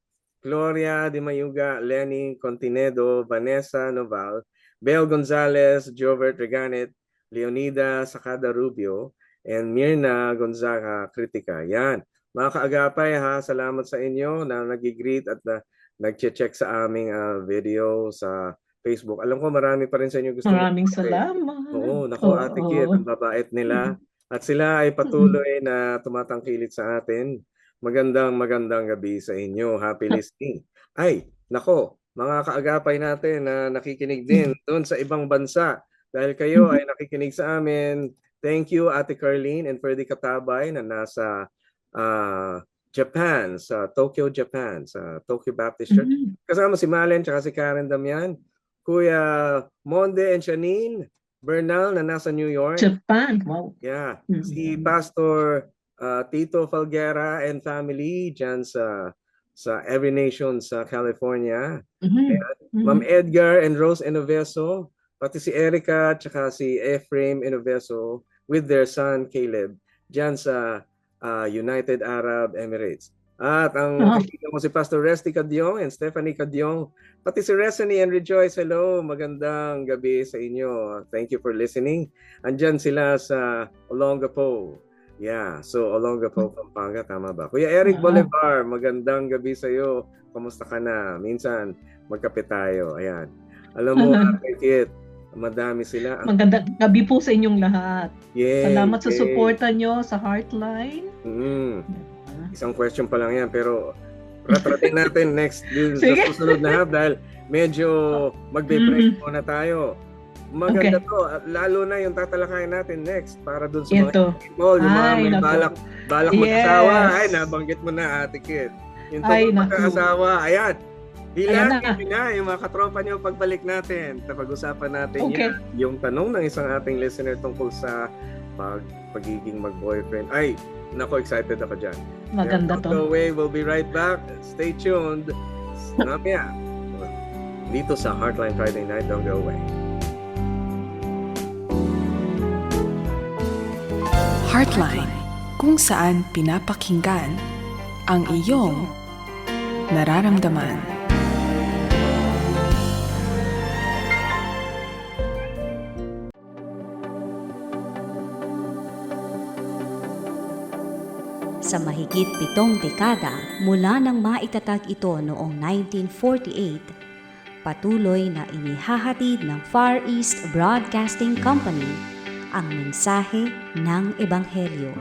Gloria Di Mayuga, Lenny Continedo, Vanessa Noval, Bel Gonzalez, Jovert Reganet, Leonida Sacada Rubio, and Mirna Gonzaga Critica. Yan. Mga kaagapay, ha, salamat sa inyo na nag-greet at nag-check sa aming video sa Facebook. Alam ko marami pa rin sa inyo gusto Maraming mag-comment. salamat. Oo, nako Ate Kit, ang babait nila. At sila ay patuloy na tumatangkilik sa atin. Magandang gabi sa inyo. Happy listening. Ay, nako, mga kaagapay natin na nakikinig din doon sa ibang bansa. Dahil kayo ay nakikinig sa amin. Thank you, Ate Carlene and Ferdy Katabay na nasa Japan, sa Tokyo, Japan, sa Tokyo Baptist Church. Kasama si Malen at si Karen Damian. Kuya Monde and Shanine Bernal na nasa New York. Japan, wow. Yeah. Si Pastor Tito Falguera and family dyan sa Every Nation sa California. Ma'am Edgar and Rose Enoveso, pati si Erica at si Ephraim Enoveso with their son Caleb dyan sa United Arab Emirates. At ang kaibigan ko si Pastor Resty Cadyong and Stephanie Cadyong, pati si Resany and Rejoice, hello, magandang gabi sa inyo. Thank you for listening. Andyan sila sa Olongapo. Yeah, so Olongapo, Pampanga, tama ba? Kuya Eric Bolivar, magandang gabi sa iyo. Kamusta ka na? Minsan, magkape tayo. Ayan. Alam mo, Ate Kit, madami sila. Magandang gabi po sa inyong lahat. Yay, salamat sa suporta nyo sa Heartline. Isang question pa lang yan, pero ratratin natin next sa susunod na half dahil medyo magbe-break muna tayo. Maganda to, lalo na yung tatalakayin natin next para dun sa mga people, yung mga may balak mag-asawa. Ay, nabanggit mo na, Ate Kit. Yung mag-asawa, ayan. Hilangin na yung mga katropa nyo pagbalik natin. Napag-usapan natin yan. Yung tanong ng isang ating listener tungkol sa pagiging mag-boyfriend. Ay, nako, excited ako dyan. Maganda to. Don't go away, we'll be right back. Stay tuned. Mamaya, dito sa Heartline Friday Night, don't go away. Heartline, kung saan pinapakinggan ang iyong nararamdaman. Sa mahigit 7 dekada mula nang maitatag ito noong 1948, patuloy na inihahatid ng Far East Broadcasting Company ang mensahe ng Ebanghelyo.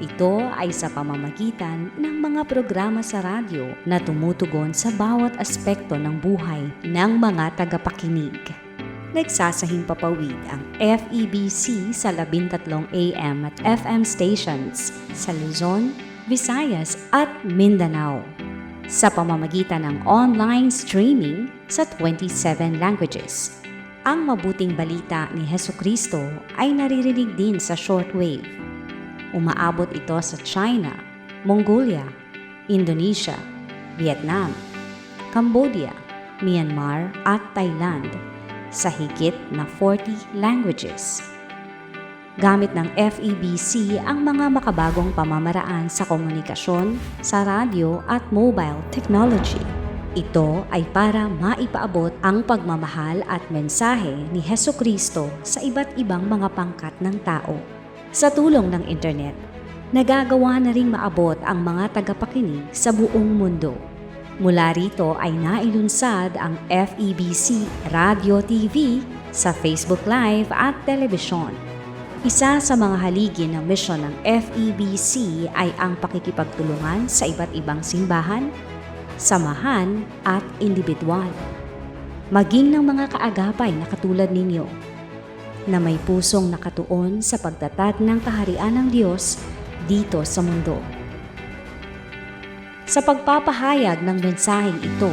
Ito ay sa pamamagitan ng mga programa sa radyo na tumutugon sa bawat aspekto ng buhay ng mga tagapakinig. Nagsasahing papawid ang FEBC sa 13 AM at FM stations sa Luzon, Visayas at Mindanao. Sa pamamagitan ng online streaming sa 27 languages. Ang mabuting balita ni Hesukristo ay naririnig din sa shortwave. Umaabot ito sa China, Mongolia, Indonesia, Vietnam, Cambodia, Myanmar at Thailand sa higit na 40 languages. Gamit ng FEBC ang mga makabagong pamamaraan sa komunikasyon, sa radyo at mobile technology. Ito ay para maipaabot ang pagmamahal at mensahe ni Hesukristo sa iba't ibang mga pangkat ng tao. Sa tulong ng internet, nagagawa na ring maabot ang mga tagapakinig sa buong mundo. Mula rito ay nailunsad ang FEBC Radio TV sa Facebook Live at telebisyon. Isa sa mga haligi ng misyon ng FEBC ay ang pakikipagtulungan sa iba't ibang simbahan, samahan at individual. Maging ng mga kaagapay na katulad ninyo na may pusong nakatuon sa pagtatag ng kaharian ng Diyos dito sa mundo. Sa pagpapahayag ng mensaheng ito,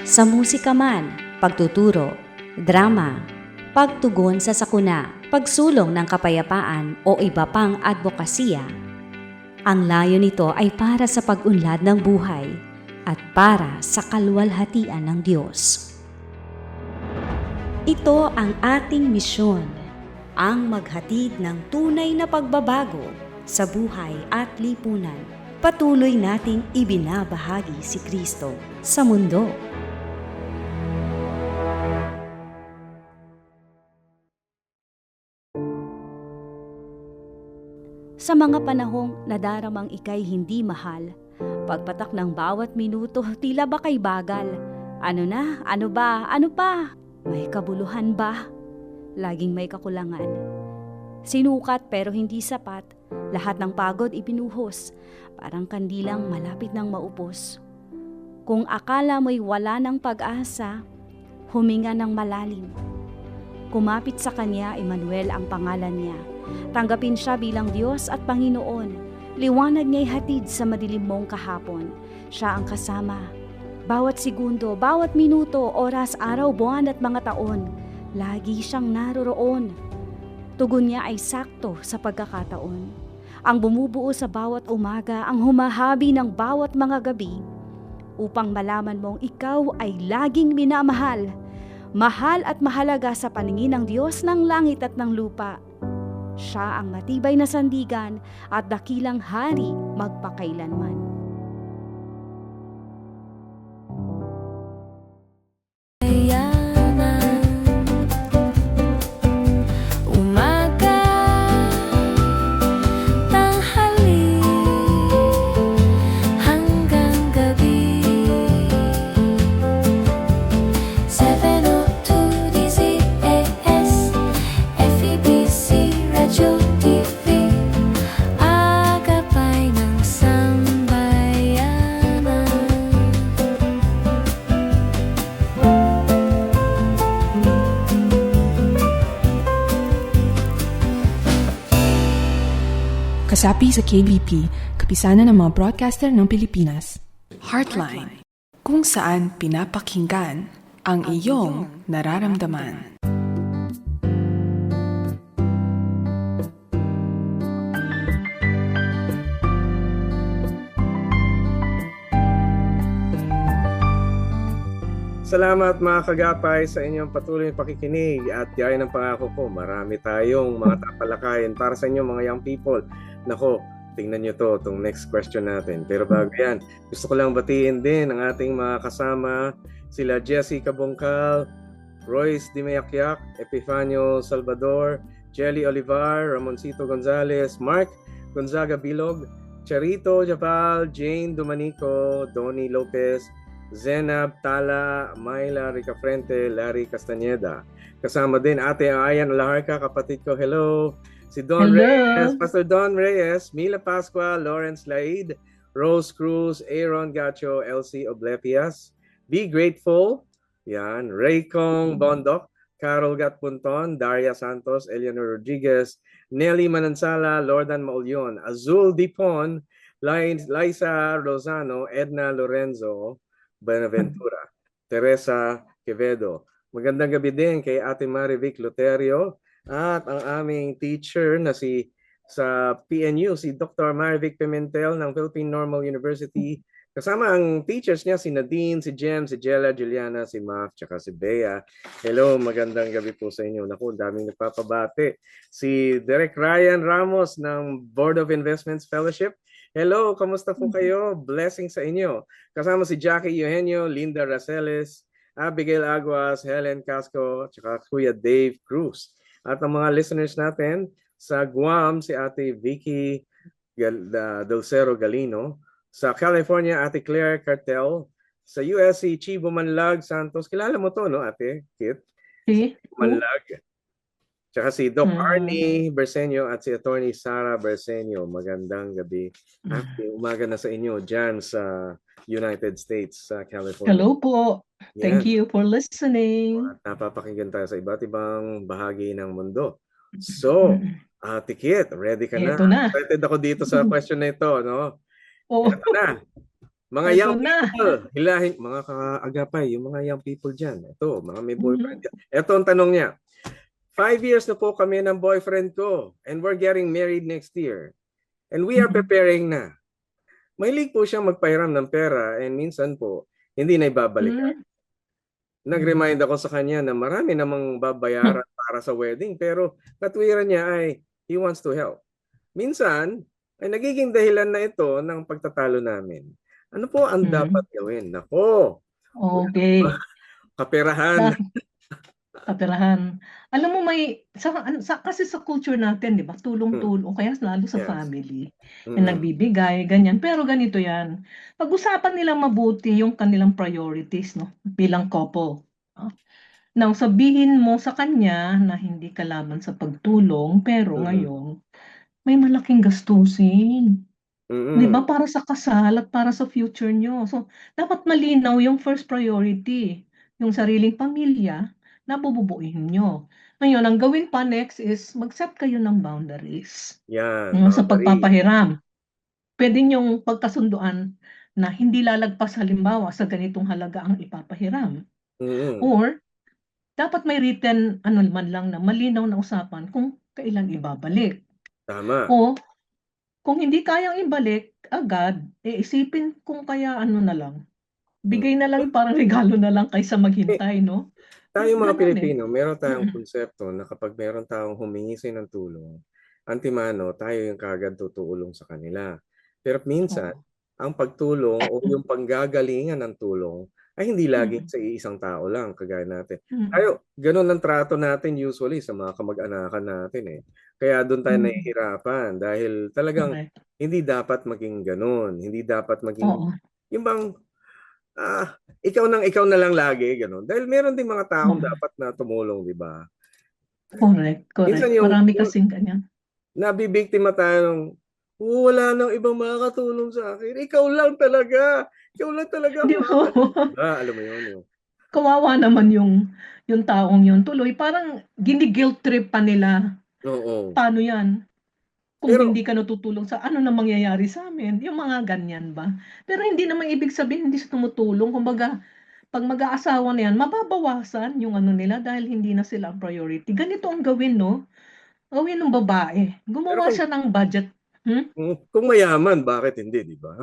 sa musika man, pagtuturo, drama, pagtugon sa sakuna, pagsulong ng kapayapaan o iba pang advokasya, ang layo nito ay para sa pag-unlad ng buhay at para sa kaluwalhatian ng Diyos. Ito ang ating misyon, ang maghatid ng tunay na pagbabago sa buhay at lipunan. Patuloy nating ibinabahagi si Kristo sa mundo. Sa mga panahong nadaramang ika'y hindi mahal, pagpatak ng bawat minuto tila ba kay bagal. Ano na? Ano ba? Ano pa? May kabuluhan ba? Laging may kakulangan. Sinukat pero hindi sapat. Lahat ng pagod ibinuhos. Parang kandilang malapit ng maupos. Kung akala mo'y wala ng pag-asa, huminga ng malalim. Kumapit sa kanya, Emmanuel ang pangalan niya. Tanggapin siya bilang Diyos at Panginoon. Liwanag niya'y hatid sa madilim mong kahapon. Siya ang kasama. Bawat segundo, bawat minuto, oras, araw, buwan at mga taon, lagi siyang naroroon. Tugon niya ay sakto sa pagkakataon. Ang bumubuo sa bawat umaga, ang humahabi ng bawat mga gabi, upang malaman mong ikaw ay laging minamahal, mahal at mahalaga sa paningin ng Diyos ng langit at ng lupa. Siya ang matibay na sandigan at dakilang hari magpakailanman. Kasapi sa KBP, kapisanan ng mga broadcaster ng Pilipinas. Heartline, kung saan pinapakinggan ang iyong nararamdaman. Salamat mga kagapay sa inyong patuloy na pakikinig at gaya ng pangako ko, marami tayong mga tapalakayin para sa inyong mga young people. Nako, tingnan nyo to, itong next question natin. Pero bago yan, gusto ko lang batiin din ang ating mga kasama, sila Jessie Cabongcal, Royce Dimayakyak, Epifanio Salvador, Jelly Olivar, Ramoncito Gonzalez, Mark Gonzaga Bilog, Charito Jabal, Jane Domanico, Donnie Lopez, Zenab Tala, Myla Ricafrente, Larry Castañeda. Kasama din Ate Ayan Alaharca, kapatid ko, hello. Si Don Reyes, Hello. Pastor Don Reyes, Mila Pascua, Lawrence Laid, Rose Cruz, Aaron Gacho, Elsie Oblepias. Be Grateful, yan, Raycong Bondok, Carol Gatpunton, Daria Santos, Eleanor Rodriguez, Nelly Manansala, Lordan Maulyon, Azul Dipon, Liza Rosano, Edna Lorenzo, Benaventura, Teresa Quevedo. Magandang gabi din kay Ate Marivic Loterio at ang aming teacher na sa PNU, si Dr. Marivic Pimentel ng Philippine Normal University. Kasama ang teachers niya, si Nadine, si Jem, si Jella, Juliana, si Maf, tsaka si Bea. Hello, magandang gabi po sa inyo. Naku, daming nagpapabate. Si Derek Ryan Ramos ng Board of Investments Fellowship. Hello, kamusta po kayo? Blessing sa inyo. Kasama si Jackie Eugenio, Linda Raceles, Abigail Aguas, Helen Casco, tsaka Kuya Dave Cruz. At ang mga listeners natin sa Guam, si Ate Vicky Dulcero Galino. Sa California, Ate Claire Cartel. Sa US, si Chibo Manlag Santos. Kilala mo to, no, Ate Kit? Si? Manlag. Tsaka si Doc Arnie Bersenio at si Attorney Sara Bersenio. Magandang gabi. Happy umaga na sa inyo dyan sa United States, sa California. Hello po. Thank Yan. you for listening. At napapakinggan tayo sa iba't ibang bahagi ng mundo. So, Ate Kit, ready ka na? Ito na. Excited ako dito sa question na ito, no? Oh, Ito na. Mga ito young na. people, hilahin, mga kaagapay, yung mga young people dyan. Ito, mga may boyfriend dyan. Ito ang tanong niya. 5 years na po kami ng boyfriend ko and we're getting married next year. And we are preparing na. Mahilig po siyang magpahiram ng pera and minsan po, hindi na ibabalikan. Nag-remind ako sa kanya na marami namang babayaran para sa wedding pero katwiran niya ay he wants to help. Minsan, ay nagiging dahilan na ito ng pagtatalo namin. Ano po ang dapat gawin? Nako, Okay. kaperahan. Kaperahan. Alam mo kasi sa culture natin, 'di ba? Tulong-tulong kaya lalo sa Yes. family. Na nagbibigay ganyan. Pero ganito 'yan. Pag-usapan nilang mabuti yung kanilang priorities, no, bilang couple. Now, sabihin mo sa kanya na hindi ka laban sa pagtulong, pero ngayon may malaking gastusin. 'Di ba? Para sa kasal at para sa future nyo. So, dapat malinaw yung first priority, yung sariling pamilya na bububuin nyo. Ngayon, ang gawin pa next is mag-set kayo ng boundaries. Yan, Sa boundary. pagpapahiram. Pwede nyong pagkasunduan na hindi lalagpas halimbawa sa ganitong halaga ang ipapahiram. Or, dapat may written man lang na malinaw na usapan kung kailan ibabalik. Tama. O, kung hindi kayang ibalik agad, isipin kung kaya na lang. Bigay na lang, parang regalo na lang kaysa maghintay, no? Tayo mga Ganun Pilipino, meron tayong konsepto na kapag meron tayong humingi ng tulong, antimano, tayo yung kagad tutulong sa kanila. Pero minsan, ang pagtulong o yung panggagalingan ng tulong ay hindi lagi sa isang tao lang, kagaya natin. Tayo, ganun ang trato natin usually sa mga kamag-anakan natin eh. Kaya doon tayo nahihirapan dahil talagang hindi dapat maging ganun. Hindi dapat maging, yung bang, ikaw na lang lagi, ganun. Dahil meron din mga taong dapat na tumulong, di ba? Correct. Minsan yung- Marami kasing ganyan. Nabibiktima tayo ng, wala nang ibang makakatulong sa akin. Ikaw lang talaga. Ikaw lang talaga. Di ba? Alam mo yun. Kawawa naman yung taong yun. Tuloy, parang gini-guilt trip pa nila. Oo. Paano yan? Kung Pero- hindi ka natutulong sa ano na mangyayari sa amin, yung mga ganyan ba? Pero hindi naman ibig sabihin hindi siya tumutulong. Kumbaga, pag mag-aasawa na yan, mababawasan yung nila dahil hindi na sila ang priority. Ganito ang gawin, no? Gawin ng babae. Gumawa Pero siya ng budget. Kung mayaman, bakit hindi, di ba?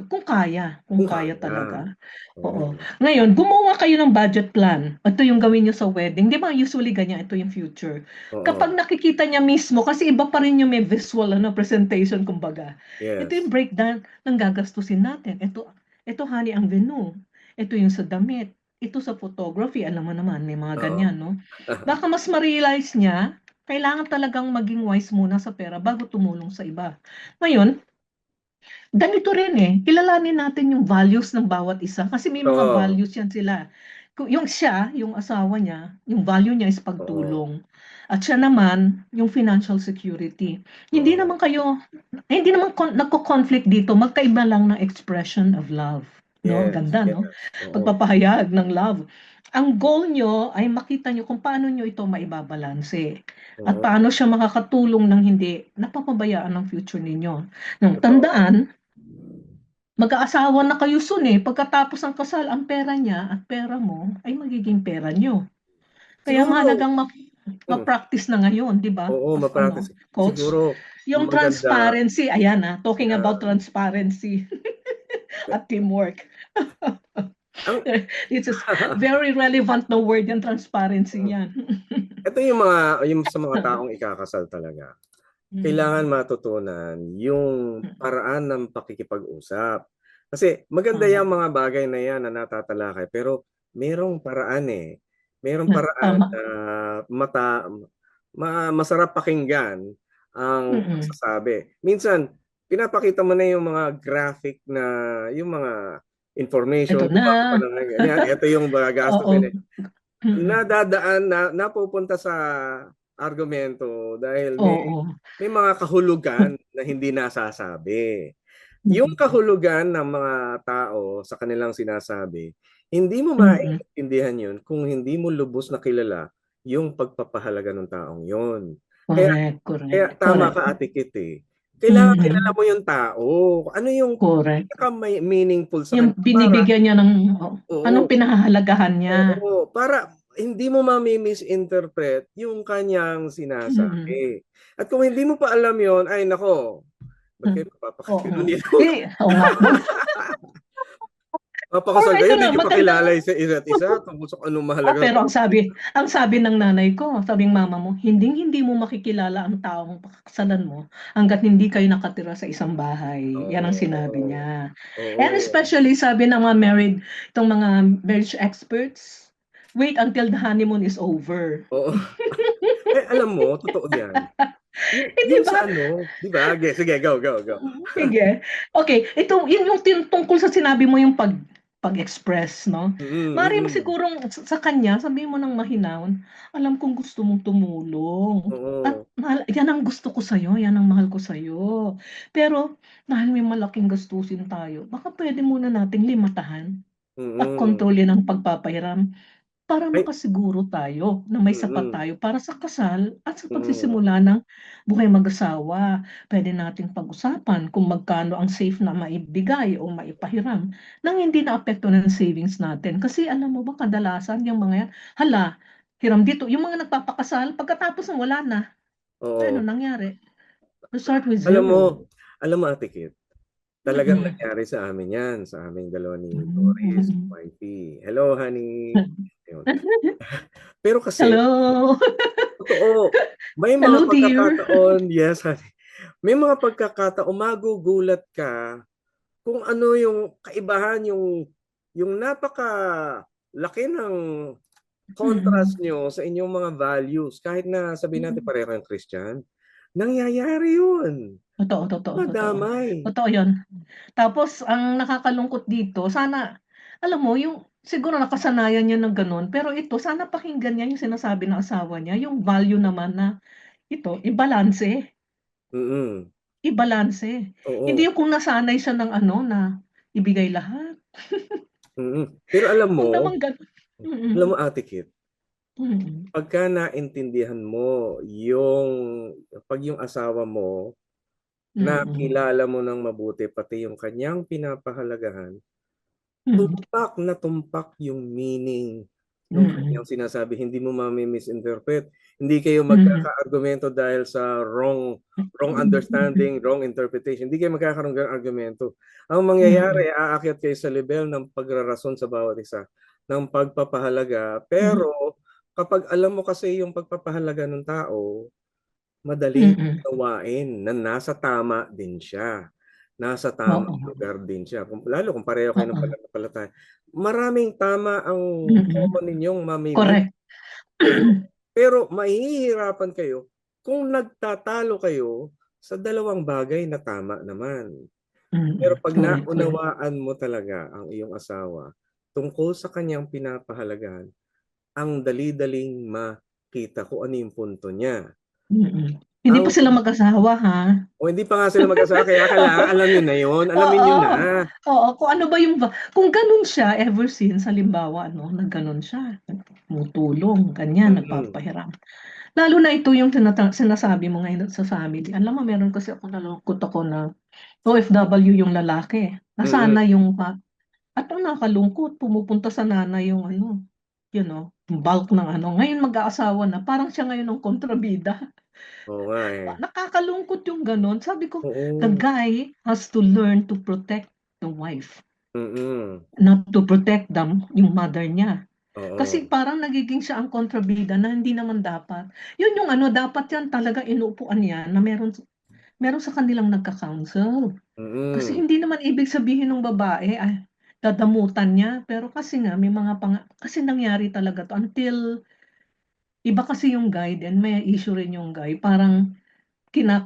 Kung kaya talaga. Oo. Oo. Ngayon, gumawa kayo ng budget plan. Ito yung gawin nyo sa wedding. Di ba usually ganyan, ito yung future. Oo. Kapag nakikita niya mismo, kasi iba pa rin yung may visual presentation, kumbaga. Yes. Ito yung breakdown ng gagastusin natin. Ito honey, ang venue. Ito yung sa damit. Ito sa photography. Alam mo naman, may mga Oo. ganyan, no? Baka mas ma-realize niya Kailangan talagang maging wise muna sa pera bago tumulong sa iba. Ngayon, ganito rin kilalanin natin yung values ng bawat isa kasi may mga Oo. values yan sila. Yung siya, yung asawa niya, yung value niya is Oo. pagtulong. At siya naman, yung financial security. Hindi Oo. naman kayo, hindi naman nagko-conflict dito, magkaiba lang ng expression of love. No? Yes, Ganda, no? yes. Oo. Pagpapahayag ng love. Ang goal nyo ay makita nyo kung paano nyo ito maibabalanse. At Oo. paano siya makakatulong ng hindi napapabayaan ng future ninyo. Nang Totoo. tandaan, mag-aasawa na kayo soon Pagkatapos ng kasal, ang pera niya at pera mo ay magiging pera niyo. Kaya Siguro, mahalagang hmm, ma-practice na ngayon, di ba? oo, ma-practice. Coach? Siguro, Yung maganda, transparency, ayan talking about yan. transparency at teamwork. Ang, This is very relevant na word yung transparency niyan. ito yung sa mga taong ikakasal talaga. Kailangan Mm. matutunan yung paraan ng pakikipag-usap. Kasi maganda Tama. yung mga bagay na yan na natatalakay, pero merong paraan Merong paraan Tama. na masarap pakinggan ang Mm-mm. pagsasabi. Minsan, pinapakita mo na yung mga graphic na, yung mga Ito information, di na. ba? Parang ganyan, ito yung Oo. gastusin. Mm-mm. Napupunta sa argumento dahil Oo. may mga kahulugan na hindi nasasabi. Yung Mm-mm. kahulugan ng mga tao sa kanilang sinasabi, hindi mo Mm-mm. maintindihan yun kung hindi mo lubos na kilala yung pagpapahalaga ng taong yun. Kaya, Correct, kaya correct, tama correct. ka, Ate Kit Kailangan kilala Mm-mm. mo yung tao. Ano yung Correct. may meaningful sa Yung kanya para, binibigyan niya ng anong oo, pinahahalagahan niya. oo, para hindi mo mami-misinterpret yung kanyang Mm. sinasabi. At kung hindi mo pa alam yon, ay nako, ba't kayo Oo. papakasal nito? Oo nga. Papakasal Ito kayo, na hindi nyo pa magandang kilala sa isa't isa tungkol sa anong mahalaga. pero ang sabi ng nanay ko, sabing mama mo, hindi mo makikilala ang taong pakakasalan mo hangga't hindi kayo nakatira sa isang bahay. Yan ang sinabi Oo. niya. And Oo. especially sabi ng mga itong mga marriage experts, wait until the honeymoon is over. Oo. Alam mo, totoo yan. Hindi Yung ba? sa ano, di ba? Okay, sige, go, go, go. Sige. Okay, yun yung tungkol sa sinabi mo yung pag-express, no? Mm, Mari mo mm. sigurong sa kanya, sabihin mo ng mahinahon, alam kong gusto mong tumulong. At Oo. yan ang gusto ko sa'yo, yan ang mahal ko sa'yo. Pero dahil may malaking gastusin tayo, baka pwede muna nating limatahan at Mm. kontrolin ang pagpapahiram para Ay, makasiguro tayo na may sapat mm. tayo para sa kasal at sa Mm. pagsisimula ng buhay mag-asawa. Pwede nating pag-usapan kung magkano ang safe na maibigay o maipahiram nang hindi naapektuhan ng savings natin. Kasi alam mo ba, kadalasan yung mga yan, hala, hiram dito. Yung mga nagpapakasal, pagkatapos ng wala na, ano Oo. nangyari? We start with Alam mo, zero. Ate Kit, talagang Mm-mm. nangyari sa amin yan, sa aming dalawa ni Doris, Mm-mm. wifey. Hello, honey. Yun. Pero kasi, Hello. totoo, may mga Hello, dear. pagkakataon, yes, honey. May mga pagkakataon, magugulat ka kung ano yung kaibahan, yung napaka laki ng contrast Mm-mm. nyo sa inyong mga values. Kahit na sabihin natin pareho kayong Christian, nangyayari yun. Totoo, totoo, totoo. Madamay. Totoo 'yun. Tapos ang nakakalungkot dito, sana alam mo yung siguro nakasanayan niya ng gano'n, pero ito sana pakinggan niya yung sinasabi ng asawa niya, yung value naman na ito ibalanse, Mm. ibalanse. Hindi Oo. yung kung nasanay siya ng ano na ibigay lahat, Mm. Pero alam 'wag mo, naman gano'n. Mm, Ate Kit, mm, pagka naintindihan mo pag yung asawa mo, mm, nakilala mo ng mabuti pati yung kanyang pinapahalagahan, mm, tumpak na tumpak yung meaning ng mm, kanyang sinasabi. Hindi mo mami-misinterpret. Hindi kayo mm, magkakaargumento dahil sa wrong mm, understanding, wrong interpretation. Hindi kayo magkakaroon ng argumento. Ang mm, mangyayari, aakyat kayo sa level ng pagrarason sa bawat isa, ng pagpapahalaga. mm, Pero kapag alam mo kasi yung pagpapahalaga ng tao, madaling mm, unawain na nasa tama din siya. Nasa tamang oo, lugar din siya. Lalo kung pareho kayo ng oo, pananampalataya. Maraming tama ang mm, common ninyong mamimit. correct. Pero mahihirapan kayo kung nagtatalo kayo sa dalawang bagay na tama naman. Pero pag Correct, correct. naunawaan mo talaga ang iyong asawa tungkol sa kanyang pinapahalagahan, ang dali-daling makita kung ano yung punto niya. Mm. Hindi pa Ang sila mag-asawa, ha? o hindi pa nga sila mag-asawa, kaya kailangan alam niyo na yun, alamin niyo Oo, na. oo, kung ano ba yung kung gano'n siya ever since halimbawa ano, na gano'n siya, tumutulong, ganyan, Mm. nagpapahiram. Lalo na ito yung sinasabi mo ngayon sa family. Alam mo meron kasi akong nalungkot ako na OFW yung lalaki. Mm. Nasana yung at ang nakakalungkot pumupunta sa nanay yung ano, bulk ng ano. Ngayon mag-aasawa na, parang siya ngayon ang kontrabida. Oo nga eh. Nakakalungkot yung gano'n. Sabi ko, the Oo. guy has to learn to protect the wife, Mm. not to protect them, yung mother niya. Oo. Kasi parang nagiging siya ang kontrabida na hindi naman dapat. Yun yung ano, dapat yan talaga inuupuan yan na meron sa kanilang nagka-counsel. Kasi Mm. hindi naman ibig sabihin ng babae, dadamutan niya. Pero kasi nga, may mga kasi nangyari talaga to until, iba kasi yung guy din, may issue rin yung guy. Parang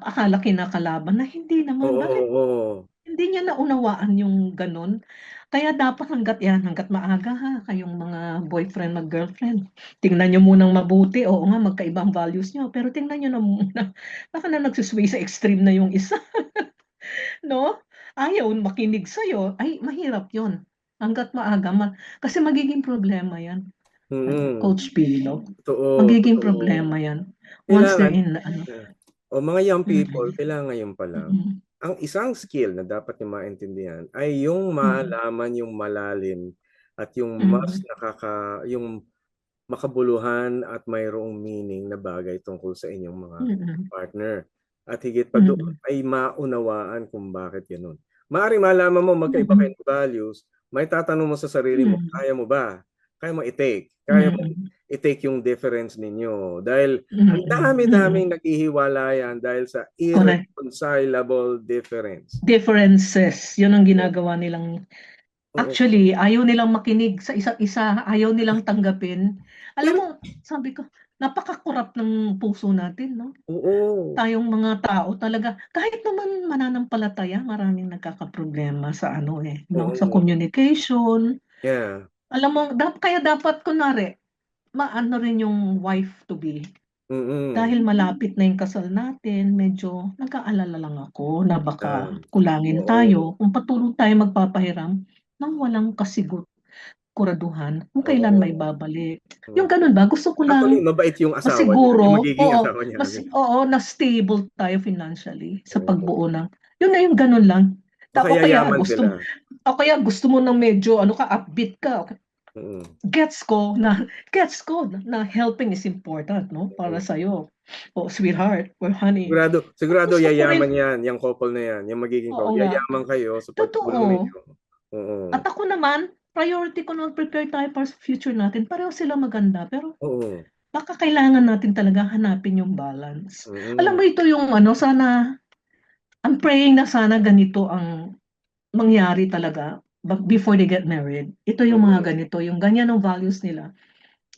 akala kinakalaban na hindi naman. Oo, Bakit oo. hindi niya naunawaan yung gano'n? Kaya dapat hangga't maaga ha, kayong mga boyfriend, mag-girlfriend. Tingnan niyo munang mabuti. Oo nga, magkaibang values niyo, pero tingnan niyo na muna. Baka na nagsusway sa extreme na yung isa, 'no? Ayaw makinig sa'yo, ay mahirap 'yun. Hangga't maaga kasi magiging problema 'yan, Mm. Coach Pilo. Totoo, Magiging totoo. problema 'yan once they're Kailangan in ano. o mga young people, Mm, kailangan ngayon pa lang, mm, ang isang skill na dapat niyong maintindihan ay yung mm, malaman yung malalim at yung mas mm, yung makabuluhan at mayroong meaning na bagay tungkol sa inyong mga mm, partner. At higit pa doon mm, ay maunawaan kung bakit gano'n. Maaaring malaman mo magkaiba mm, kayo ng values, may tatanong mo sa sarili mo, mm, kaya mo ba? Kaya mo i-take? Kaya mo mm, i-take yung difference ninyo? Dahil ang mm, dami-daming mm. naghihiwalayan dahil sa Correct. irreconcilable difference. Differences, 'yun ang ginagawa nilang. Oo. Actually, ayaw nilang makinig sa isa't isa, ayaw nilang tanggapin. Alam Ir mo, sabi ko, napaka-korap ng puso natin, 'no? Oo. Tayong mga tao talaga, kahit naman mananampalataya, maraming nagkakaproblema sa ano, 'no, sa Oo. communication. Yeah. Alam mo, kaya dapat kunwari, maano rin yung wife to be. Mm. Dahil malapit na yung kasal natin, medyo nag-aalala lang ako na baka Yan. kulangin Oo. tayo kung patuloy tayong magpapahiram ng walang kasiguraduhan kung kailan Oo. maibabalik. Yung Hmm. gano'n ba, gusto ko Actually, lang mabait yung asawa niya, yung masiguro, magiging oo, asawa niya, 'di ba? na stable tayo financially sa Oo. pagbuo ng yun na yung gano'n lang. Baka O kaya yayaman gusto sila. gusto mo ng medyo ano ka, upbeat ka, Mm. gets ko na helping is important, 'no, para Mm. sa'yo. "Oh, sweetheart or honey, Sigurado gusto ko yayaman rin." 'yan, yang couple na 'yan, yang magiging Oo couple. nga, Yayaman kayo sa pagtulong totoo. ninyo. Oo. At ako naman, priority ko na prepare tayo para sa future natin. Pareho sila maganda, pero Oo. baka kailangan natin talaga hanapin yung balance. Alam Mm. mo, ito yung ano, I'm praying na sana ganito ang mangyari talaga before they get married. Ito yung Mm. mga ganito, yung ganyan ang values nila.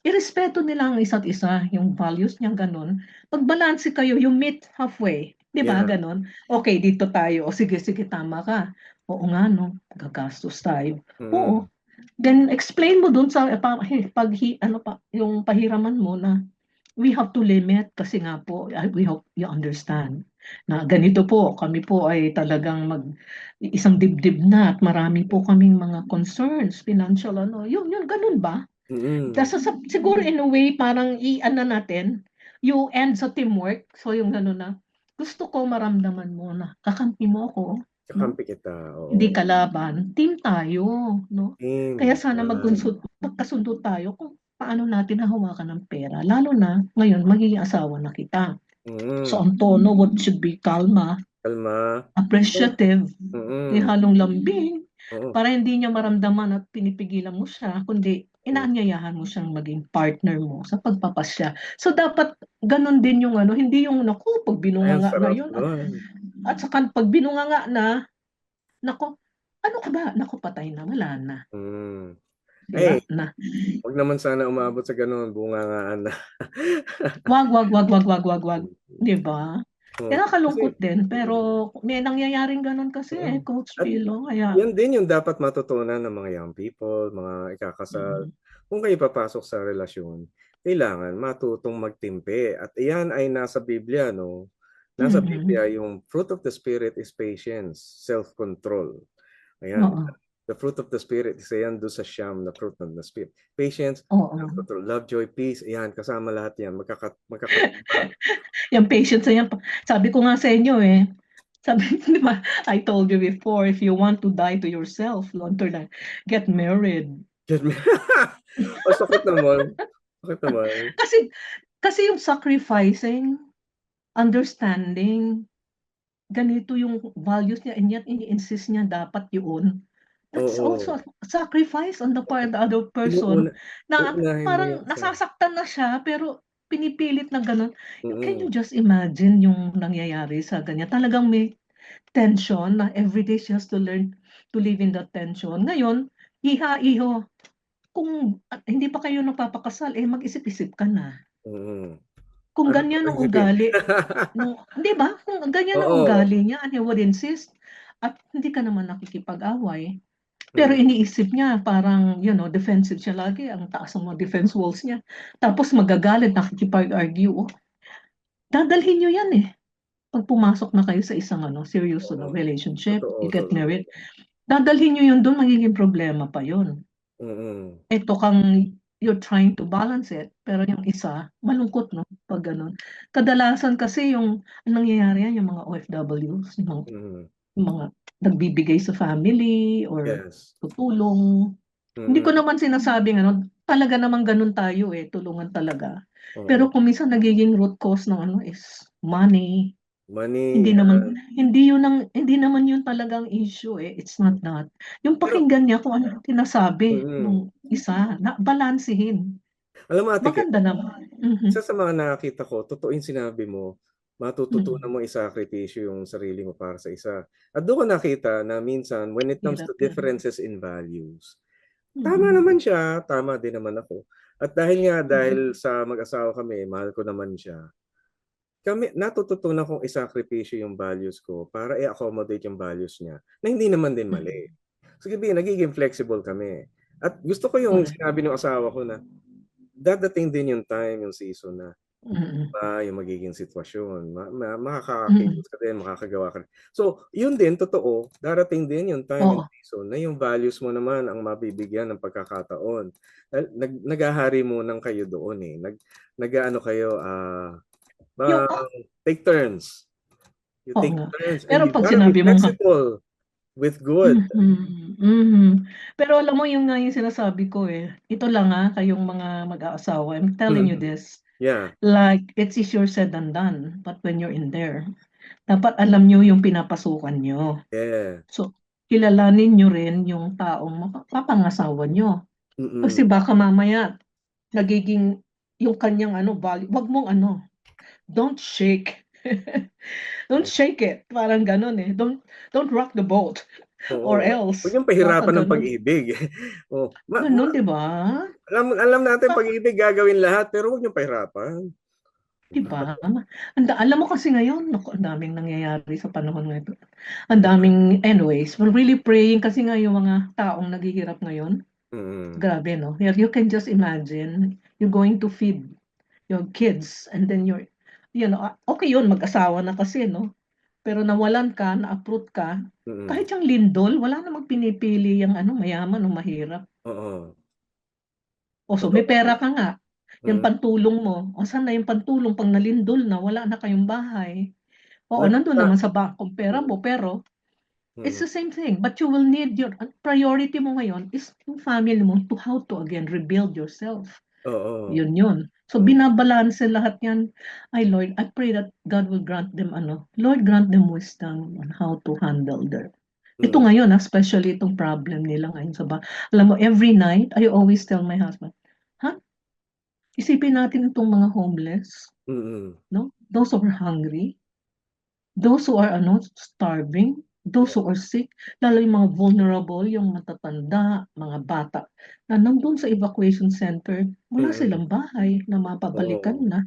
Irespeto nila ang isa't isa, yung values niya gano'n. Pagbalanse kayo, you meet halfway, 'di ba Yeah. gano'n? Okey, dito tayo, o sige, sige, tama ka. Oo nga 'no, gagastos tayo. Mm. Oo, then explain mo dun sa ano pa, yung pahiraman mo na we have to limit kasi nga po, we hope you understand na ganito po, kami po ay talagang isang dibdib na at marami po kaming mga concerns, financial ano, yun gano'n ba? Mm. Tas siguro in a way parang i-ano natin, you end sa teamwork. So yung gano'n na, gusto ko maramdaman mo na kakampi mo ako, 'no? Kakampi kita, Hindi oo. kalaban, team tayo, 'no? Kaya Team, sana 'yan. magkasundo tayo kung paano natin hahawakan ang pera, lalo na ngayon magiging asawa na kita. So Mm. ang tono should be kalma, Kalma. Oh. appreciative, 'di Mm. halong lambing. Oo. Para hindi niya maramdaman at pinipigilan mo siya, kundi Hmm. inaanyayahan mo siyang maging partner mo sa pagpapasya. So dapat gano'n din yung ano, hindi yung naku 'pag Ay, ang binunganga na sarap yun nun. at saka 'pag binunganga na, naku, ano ka ba? Naku, patay na, wala na. Hmm. Wala Ay, na. wag naman sana umabot sa gano'n, bungangaan na. Wag. 'Di ba? Oo, kasi Nakakalungkot din, pero may nangyayaring gano'n kasi, mm. Coach At Philo, kaya 'yan din yung dapat matutunan ng mga young people, mga ikakasal. mm, Kung kayo papasok sa relasyon, kailangan matutong magtimpe at iyan ay nasa Biblia 'no. Nasa mm, Biblia yung fruit of the spirit is patience, self-control. Ayan, oo, the fruit of the spirit, isa yan dun sa siyam na fruit of the spirit. Patience, oo. self-control, love, joy, peace, ayan, kasama lahat yan, magkakatugma. Yung patience na yan, sabi ko nga sa inyo sabi, di ba, I told you before, if you want to die to yourself, learn to die, get married. Get me? Ang sakit naman. Sakit naman. Kasi, kasi yung sacrificing, understanding, ganito yung values niya, and yet ini-insist niya dapat yun. That's Oo. also a sacrifice on the part of the other person Inuuna na uunahin mo parang yung isa. nasasaktan na siya pero pinipilit na gano'n. Can you Mm, just imagine yung nangyayari sa ganyan? Talagang may tension na everyday she has to learn to live in that tension. Ngayon, iha-iho, kung hindi pa kayo nagpapakasal, mag-isip-isip ka na. mm. Kung Ano ganyan ang papaisipin? ugali, no, 'di ba? Kung ganyan ang Oo. ugali niya and he would insist at hindi ka naman nakikipag-away, pero Mm, iniisip niya parang, defensive siya lagi, ang taas ng mga defense walls niya. Tapos magagalit, nakikipag-argue. Oh, dadalhin niyo 'yan, 'pag pumasok na kayo sa isang seryoso na oo. relationship, Totoo, you get totoo. married, dadalhin niyo 'yun dun, magiging problema pa 'yun. Mm, Eto you're trying to balance it, pero yung isa, malungkot 'no, 'pag gano'n. Kadalasan kasi ang nangyayari yan yung mga OFWs, mm. yung mga nagbibigay sa family or Yes. tutulong. Hindi ko Mm, naman sinasabing talaga namang gano'n tayo, tulungan talaga. oo. Pero kung minsan nagiging root cause ng is money. Money, yan. Hindi naman yun talagang issue, it's not that. Yung Pero pakinggan niya kung ano sinasabi mm. nung isa, na balansehin. Alam mo Ate Kat, Maganda naman. isa sa mga nakakita ko, totoo yung sinabi mo, matututunan Mm. mo isakripisyo yung sarili mo para sa isa. At doon ko nakita na minsan when it comes to Hirap yun. differences in values, tama Mm. naman siya, tama din naman ako. At Mm. dahil sa mag-asawa kami, mahal ko naman siya, natututunan kong isakripisyo yung values ko para i-accommodate yung values niya, na hindi naman din mali. Mm. So, nagiging flexible kami. At gusto ko yung Correct. sinabi ng asawa ko na dadating din yung time, yung season na Mm. iba yung magiging sitwasyon, Mm. makakakilos ka din, makakagawa ka rin. So, yun din totoo, darating din yung time and Oo. season na yung values mo naman ang mabibigyan ng pagkakataon. Naghahari munang kayo doon, nag-aano kayo, Yung take turns. You oo take nga. turns and Pero you 'pag gotta be sinabi mo nga flexible with good. mhm, mhm. Pero alam mo yung nga yung sinasabi ko, ito lang, kayong mga mag-aasawa, I'm telling you this, Yeah, like, it's easier said than done, but when you're in there, dapat alam niyo yung pinapasukan niyo. yeah. So, kilalanin niyo rin yung taong mapapangasawa niyo. Mm. Kasi baka mamaya nagiging yung kanyang value, wag mong don't shake. Don't shake it. Parang gano'n, Don't rock the boat or Oo, huwag else niyong baka pahirapan ng gano'n. pag-ibig. Oh, Gano'n, 'di ba? alam natin Pa pag-ibig gagawin lahat pero huwag niyong pahirapan. 'Di ba? Alam mo kasi ngayon, naku, ang daming nangyayari sa panahon ngayon. Ang daming anyways, we're really praying kasi nga yung mga taong naghihirap ngayon, Mm, grabe 'no? You can just imagine, you're going to feed your kids and then okay yun mag-asawa na kasi 'no? Pero nawalan ka, na-uproot ka, mm. kahit yung lindol wala namang pinipili yang mayaman o mahirap. Oo, O so may totoo. pera ka nga, yung Mm. pantulong mo, o saan na yung pantulong 'pag nalindol na, wala na kayong bahay? Oo, nandun Nagka naman sa bangkong pera mm, mo, pero it's mm. the same thing. But you will need priority mo ngayon is yung family mo to how to again rebuild yourself. Oo, Yun. So mm, binabalanse lahat yan. Ay Lord, I pray that God will grant them Lord grant them wisdom on how to handle ito mm, ngayon, especially itong problem nila ngayon sa alam mo, every night, I always tell my husband, ha? Isipin natin itong mga homeless, mm. no? Those who are hungry, those who are starving. those who are sick, lalo yung mga vulnerable, yung matatanda, mga bata, na nandun sa evacuation center, wala Mm. silang bahay na mapabalikan Oo, na.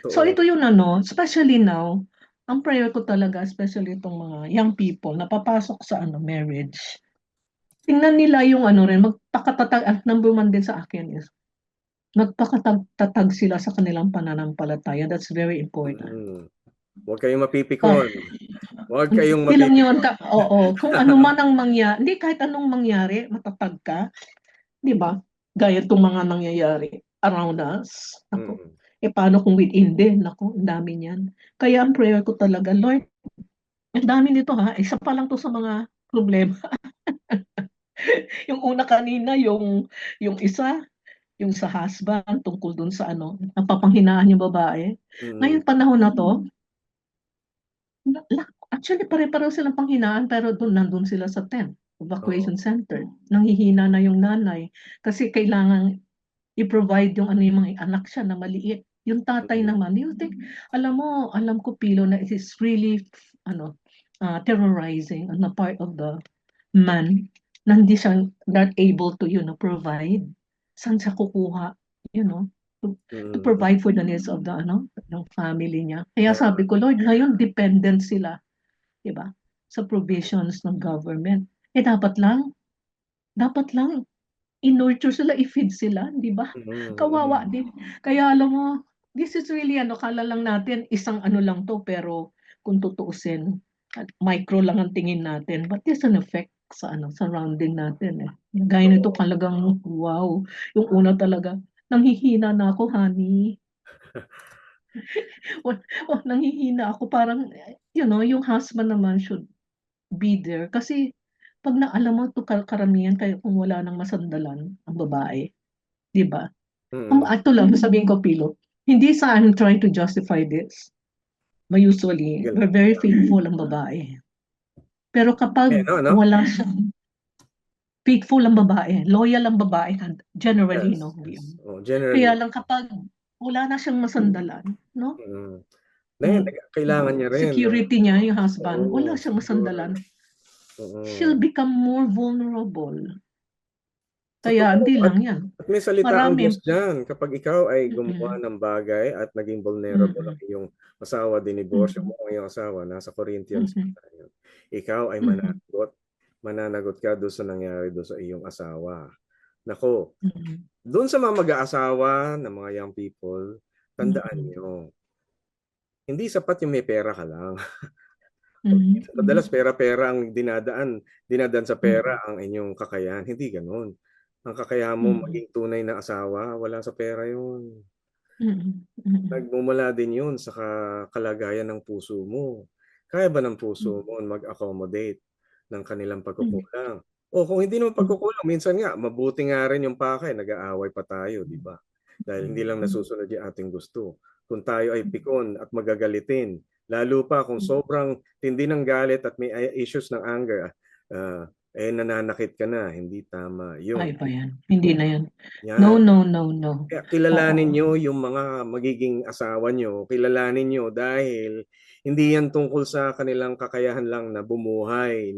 So totoo. ito yung ano, especially now, ang prayer ko talaga, especially itong mga young people na papasok sa ano marriage, tingnan nila yung ano rin, magpakatatag, number one din sa akin is, magpakatatag sila sa kanilang pananampalataya. That's very important. Mm. Huwag kayong Ah, mapipikon. Huwag kayong hindi lang yun, mapipikon. oo, kung ano man ang mangyari, hindi kahit anong mangyari, matatag ka, di ba? Gaya itong mga nangyayari around us. Ako, Mm. paano kung within din? Ako, ang dami niyan. Kaya ang prayer ko talaga, Lord, ang dami nito ha, isa pa lang to sa mga problema. Yung una kanina, yung isa, yung sa husband, tungkol dun sa ano, napapanghinaan yung babae. Mm. Ngayon panahon na to, actually pare-pareho silang panghinaan pero nandun sila sa tent, Oo. evacuation center. Nanghihina na yung nanay kasi kailangan i-provide yung ano yung mga anak siya na maliit. Yung tatay Mm. naman, you think, alam ko Pilo na it is really ano terrorizing on the part of the man na hindi siya not able to provide. Saan siya kukuha, you know, to Mm. provide for the needs of the ng family niya. Kaya Tama. sabi ko, Lord, ngayon dependent sila, 'di ba? Sa provisions ng government. Dapat lang in-nurture sila, i-feed sila, 'di ba? Mm. Kawawa Mm. din. Kaya alam mo, this is really kala lang natin isang ano lang 'to, pero kung tutuusin, micro lang ang tingin natin, but there's an effect sa surrounding natin eh. Gaya nito Oo. talagang wow. Yung una talaga, nanghihina na ako, honey. Nanghihina ako parang, yung husband naman should be there. Kasi pag naalam mo to karamihan kayo kung wala nang masandalan ang babae, 'di ba? Mm. Ito lang sabihin ko, Pilo. Hindi sa I'm trying to justify this. But usually, Sige we're lang. very faithful ang babae. Pero kapag No, no? wala siyang faithful ang babae, loyal ang babae, generally, Yes. no? Yes. Yun. Oh, Kaya generally. lang kapag wala na siyang masandalan, no? Mm. Yung Kailangan niya rin ng security niya, yung husband, wala oo, siyang secure. masandalan, she'll Oo. become more vulnerable. Kaya Totoo. hindi At lang yan. at may salita ang Marami. Diyos diyan. Kapag ikaw ay gumawa Mm-mm. ng bagay at naging vulnerable ang Mm-mm. iyong asawa, diniborsyo mo Mm-mm. ang iyong asawa, nasa Corinthians Mm-mm. tayo. Ikaw ay Mm-mm. mananagot ka doon sa nangyari doon sa iyong asawa. Nako, Mm-mm. doon sa mga mag-aasawa ng mga young people, tandaan Mm-mm. niyo, hindi sapat yung may pera ka lang. Mm-mm. Madalas pera-pera ang dinadaan sa Mm-mm. pera ang inyong kakayahan, hindi gano'n. Ang kakayahan mo Mm-mm. maging tunay na asawa, wala sa pera 'yun. Mm-mm. Mm-mm. Nagmumula din 'yun sa kalagayan ng puso mo. Kaya ba ng puso mo mag-accommodate ng kanilang pagkukulang? O kung hindi naman pagkukulang, minsan nga mabuti nga rin yung pakay, nag-aaway pa tayo, 'di ba? Dahil hindi lang nasusunod yung ating gusto. Kung tayo ay pikon at magagalitin, lalo pa kung sobrang tindi ng galit at may issues ng anger, nananakit ka na, hindi tama Ay 'yun. ba yan? Hindi na yan. No, Yan. no, no, no. Kaya kilalanin Oo. niyo yung mga magiging asawa niyo, kilalanin niyo dahil hindi yan tungkol sa kanilang kakayahan lang na bumuhay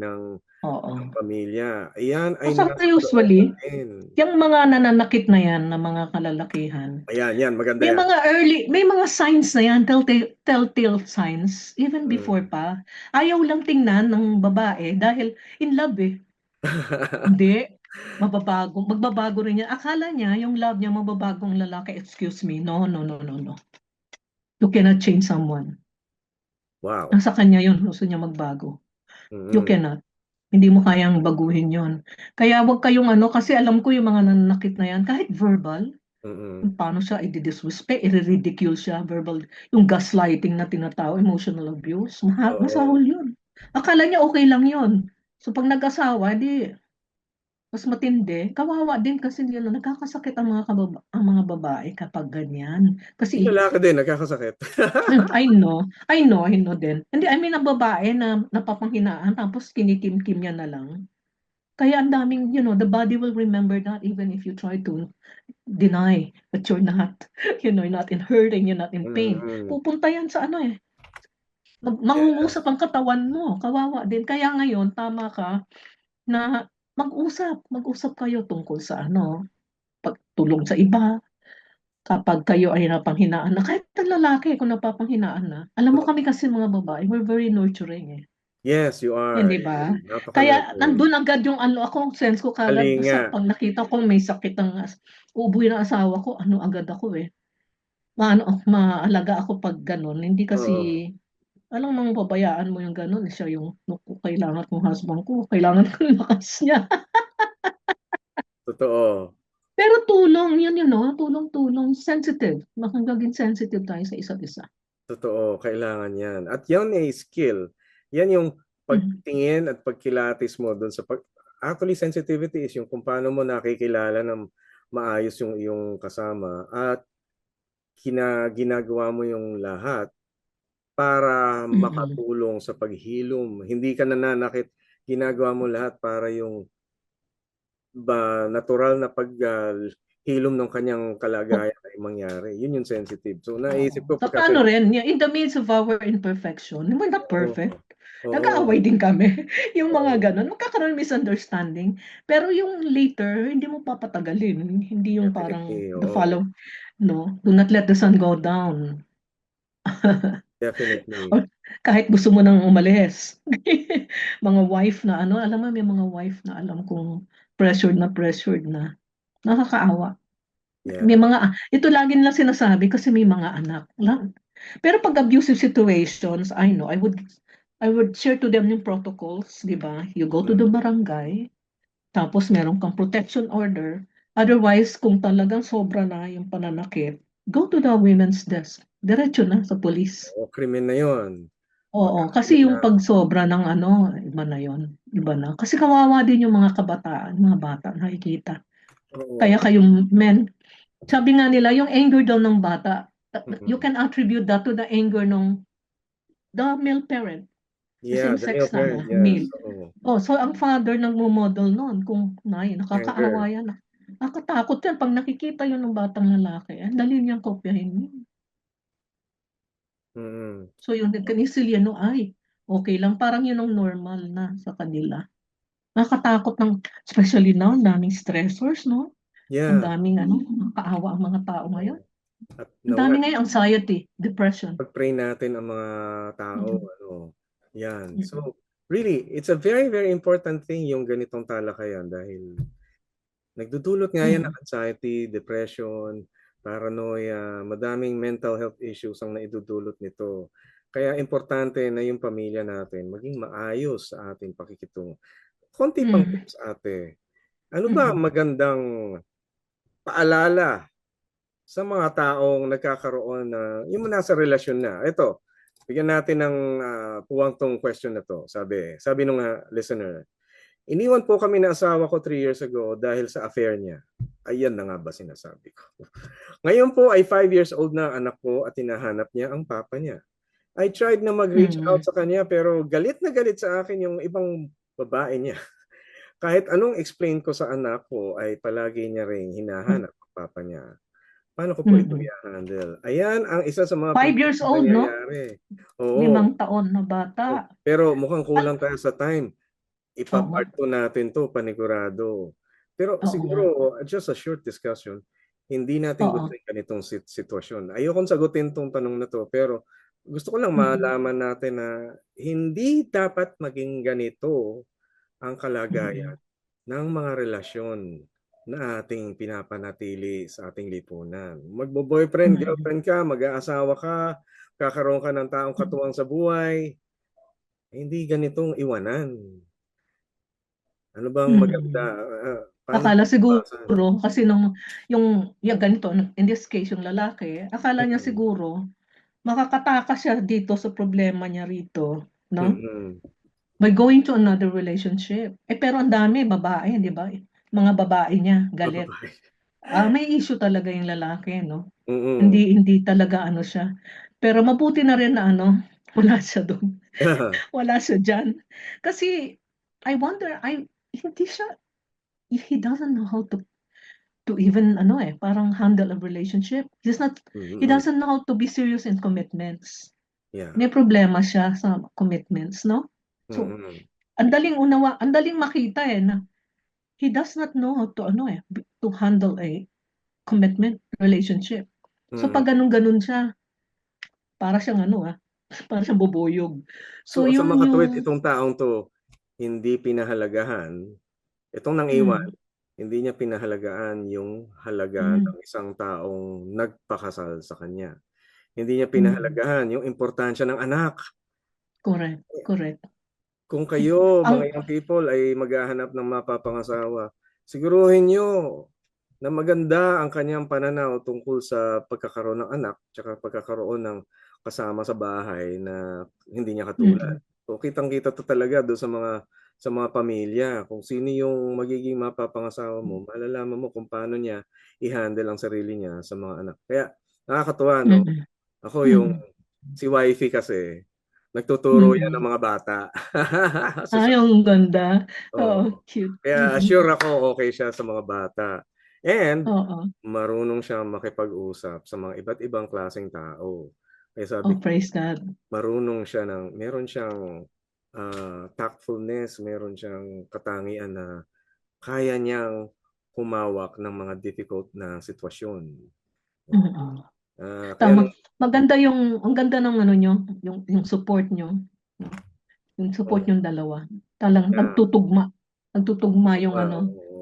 Oo. ng pamilya. Iyan ay Kasi nasa usually, kalooban din. yung mga nananakit na yan na mga kalalakihan, Ayan, yan maganda may yan. mga may mga signs na yan, telltale signs, even before Mm. pa. Ayaw lang tingnan ng babae dahil in love eh. Hindi. Magbabago rin yan. Akala niya, yung love niya, mababagong lalaki. Excuse me. No, no, no, no, no. You cannot change someone. Wow. Nasa kanya yun. Gusto niya magbago. You Mm. cannot. Hindi mo kayang baguhin yon. Kaya wag kayong kasi alam ko yung mga nananakit na yan, kahit verbal, Mm. kung paano siya i-disrespect, i-ridicule siya, verbal, yung gaslighting na tinatawag, emotional abuse, masahol Oo. yun. Akala niya okay lang yun. So pag nag-asawa, di, mas matindi, kawawa din kasi yun, nagkakasakit ang mga babae kapag ganyan. Yung Kasi, lalaki din nagkakasakit. I know din. Hindi, I mean, ang babae na napapanghinaan, tapos kinikim-kim niya na lang. Kaya ang daming, the body will remember that even if you try to deny that you're not, you're not in hurting, you're not in pain. Mm. Pupunta yan sa Mangungusap ang katawan mo, kawawa din. Kaya ngayon, tama ka na mag-usap kayo tungkol sa ano, pagtulong sa iba, kapag kayo ay napanghinaan na, kahit ang lalaki kung napapanghinaan na, alam mo kami kasi mga babae, we're very nurturing eh. Yes, you are. Hindi ba? Kaya Napaka-nurturing. nandun agad yung ano, ako, sense ko kagad, Kalinga. basta pag nakita kong may sakit ang ubuy ng asawa ko, ano agad ako eh. Maalaga ako pag ganun. Hindi kasi, Oo, alam mong pabayaan mo yung ganun, siya yung, "Naku, kailangan kong husband ko, kailangan ko yung lakas niya." totoo. Pero tulong, yun yun, no? Tulong-tulong, sensitive. Maging sensitive tayo sa isa't isa. Totoo, kailangan yan. At yan ay skill. Yan yung Mhm. pagtingin at pagkilatis mo doon sa actually sensitivity is yung kung paano mo nakikilala ng maayos yung iyong kasama at ginagawa mo yung lahat para Mhm. makatulong sa paghilom. Hindi ka nananakit, ginagawa mo lahat para yung natural na paghilom ng kanyang kalagayan ay mangyari. Yun yung sensitive. So naisip Oo. ko Sa kasi paano rin, in the midst of our imperfection, we're not oo, perfect. oo, Nag-aaway din kami. Yung oo. mga ganun, magkakaroon ng misunderstanding. Pero yung later, hindi mo papatagalin. Hindi yung parang Definitely, the oo. follow, no? Do not let the sun go down. Definitely. Or kahit gusto mo nang umalis. Mga wife na ano, alam mo, may mga wife na alam kong pressured na. Nakakaawa. May Yeah. mga, ito lagi nila sinasabi kasi may mga anak. Pero pag abusive situations, I know, I would share to them yung protocols, di ba? You go to the Mm. barangay, tapos meron kang protection order. Otherwise, kung talagang sobra na yung pananakit, go to the women's desk. Diretso na sa police. Oo, krimen na yun. Oo, kasi yung Magkakriminal. pag sobra ng ano, iba na yon, iba na. Kasi kawawa din yung mga kabataan, mga bata, nakikita. Oo. Kaya kayong men, sabi nga nila, yung anger daw ng bata, you Mm-mm. can attribute that to the anger ng the male parent, the Yeah, same the male sex na, parent, no? yes. Male. Oo. Oh, so ang father nagmo-model noon kung Anger. nakakaawa yan. Nakakatakot yan pag nakikita yun ng batang lalaki. Ang dali niyang kopyahin yun. Mm-mm. So yung kanisiliano ay okay lang. Parang yun ang normal na sa kanila. Nakakatakot ng, especially now, ang daming stressors, no? Ang Yeah. daming ano, nakakaawa ang mga tao ngayon. Oo. At Ang nawa, dami ngayon anxiety, depression. pag-pray natin ang mga tao, Mhm. ano, yan. Mhm. So, really, it's a very, very important thing yung ganitong talakayan dahil nagdudulot nga yan ng Mhm. anxiety, depression, paranoia, madaming mental health issues ang naidudulot nito. Kaya importante na yung pamilya natin maging maayos sa ating pakikitungo. Konti pang Mhm. tips, ate. Ano ba ang Mhm. magandang paalala sa mga taong nagkakaroon na yung nasa relasyon na? Ito, bigyan natin ng puwang tong question na to. Sabi nung listener, iniwan po kami ng asawa ko 3 years ago dahil sa affair niya. Ayan na nga ba sinasabi ko. Ngayon po ay 5 years old na ang anak ko at hinahanap niya ang papa niya. I tried na mag-reach out Mhm. sa kanya pero galit na galit sa akin yung ibang babae niya. Kahit anong explain ko sa anak ko ay palagi niya ring hinahanap ang papa niya. Paano ko po ito Mhm. i-handle? Ayan ang isa sa mga 5 years posibleng old, no? nangyayari. Oo. 5 taon na bata. Pero mukhang Al kulang tayo sa time. Oo, Ipa-part 2 natin 'to panigurado. Pero oo nga. siguro just a short discussion, hindi natin Oo. gusto yung ganitong sitwasyon. Ayokong sagutin 'tong tanong na 'to, pero gusto ko lang Mm. malaman natin na hindi dapat maging ganito ang kalagayan Mm. ng mga relasyon na ating pinapanatili sa ating lipunan. Magbo-boyfriend, Mm. girlfriend ka, mag-aasawa ka, kakaroon ka ng taong Mm. katuwang sa buhay, hindi ganitong iwanan. Ano bang maganda, Mm. paano Akala maiiwasan? siguro kasi yung ganito, in this case yung lalaki, akala niya Mm, siguro makakatakas siya dito sa problema niya rito, no? mm. By going to another relationship. Pero ang dami babae, 'di ba? Mga babae niya Mga galit. babae. May issue talaga yung lalaki, no? Mm. Hindi talaga ano siya. Pero mabuti na rin na ano, wala siya doon. Wala siya diyan. Kasi I wonder, hindi siya, he doesn't know how to even ano parang handle a relationship. He Mm. doesn't know how to be serious in commitments. Yeah. May problema siya sa commitments, no? So, Mm-mm. ang daling makita na he does not know how to to handle a commitment relationship. So Mm-mm. pag ganun siya, para siyang para siyang bubuyog. So So sa yun makatuwid, yung itong taong to, hindi pinahalagahan, itong nang-iwan, mm, hindi niya pinahalagaan yung halaga mm, ng isang taong nagpakasal sa kanya. Hindi niya mm, pinahalagahan yung importansya ng anak. correct. Kung kayo, Ang mga young people, ay maghahanap ng mapapangasawa, siguruhin nyo na maganda ang kanyang pananaw tungkol sa pagkakaroon ng anak, tsaka pagkakaroon ng kasama sa bahay na hindi niya katulad. mm, So kitang-kita to talaga doon sa mga pamilya. Kung sino yung magiging mapapangasawa mo, malalaman mo kung paano niya i-handle ang sarili niya sa mga anak. Kaya nakakatuwa, no? mm, Ako yung mm, si wifey kasi nagtuturo yan ng mm. mga bata. Ay, ang ganda. Oo. Oo, cute. Kaya sure ako okay siya sa mga bata. And Oo. marunong siyang makipag-usap sa mga iba't ibang klaseng tao. Kaya sabi Oh, ko, praise God. meron siyang tactfulness, meron siyang katangian na kaya niyang humawak ng mga difficult na sitwasyon. Mm. Kaya Tama. Maganda ang ganda ng nyo, yung support nyo. No? Yung support yung dalawa. Talang yeah, nagtutugma yung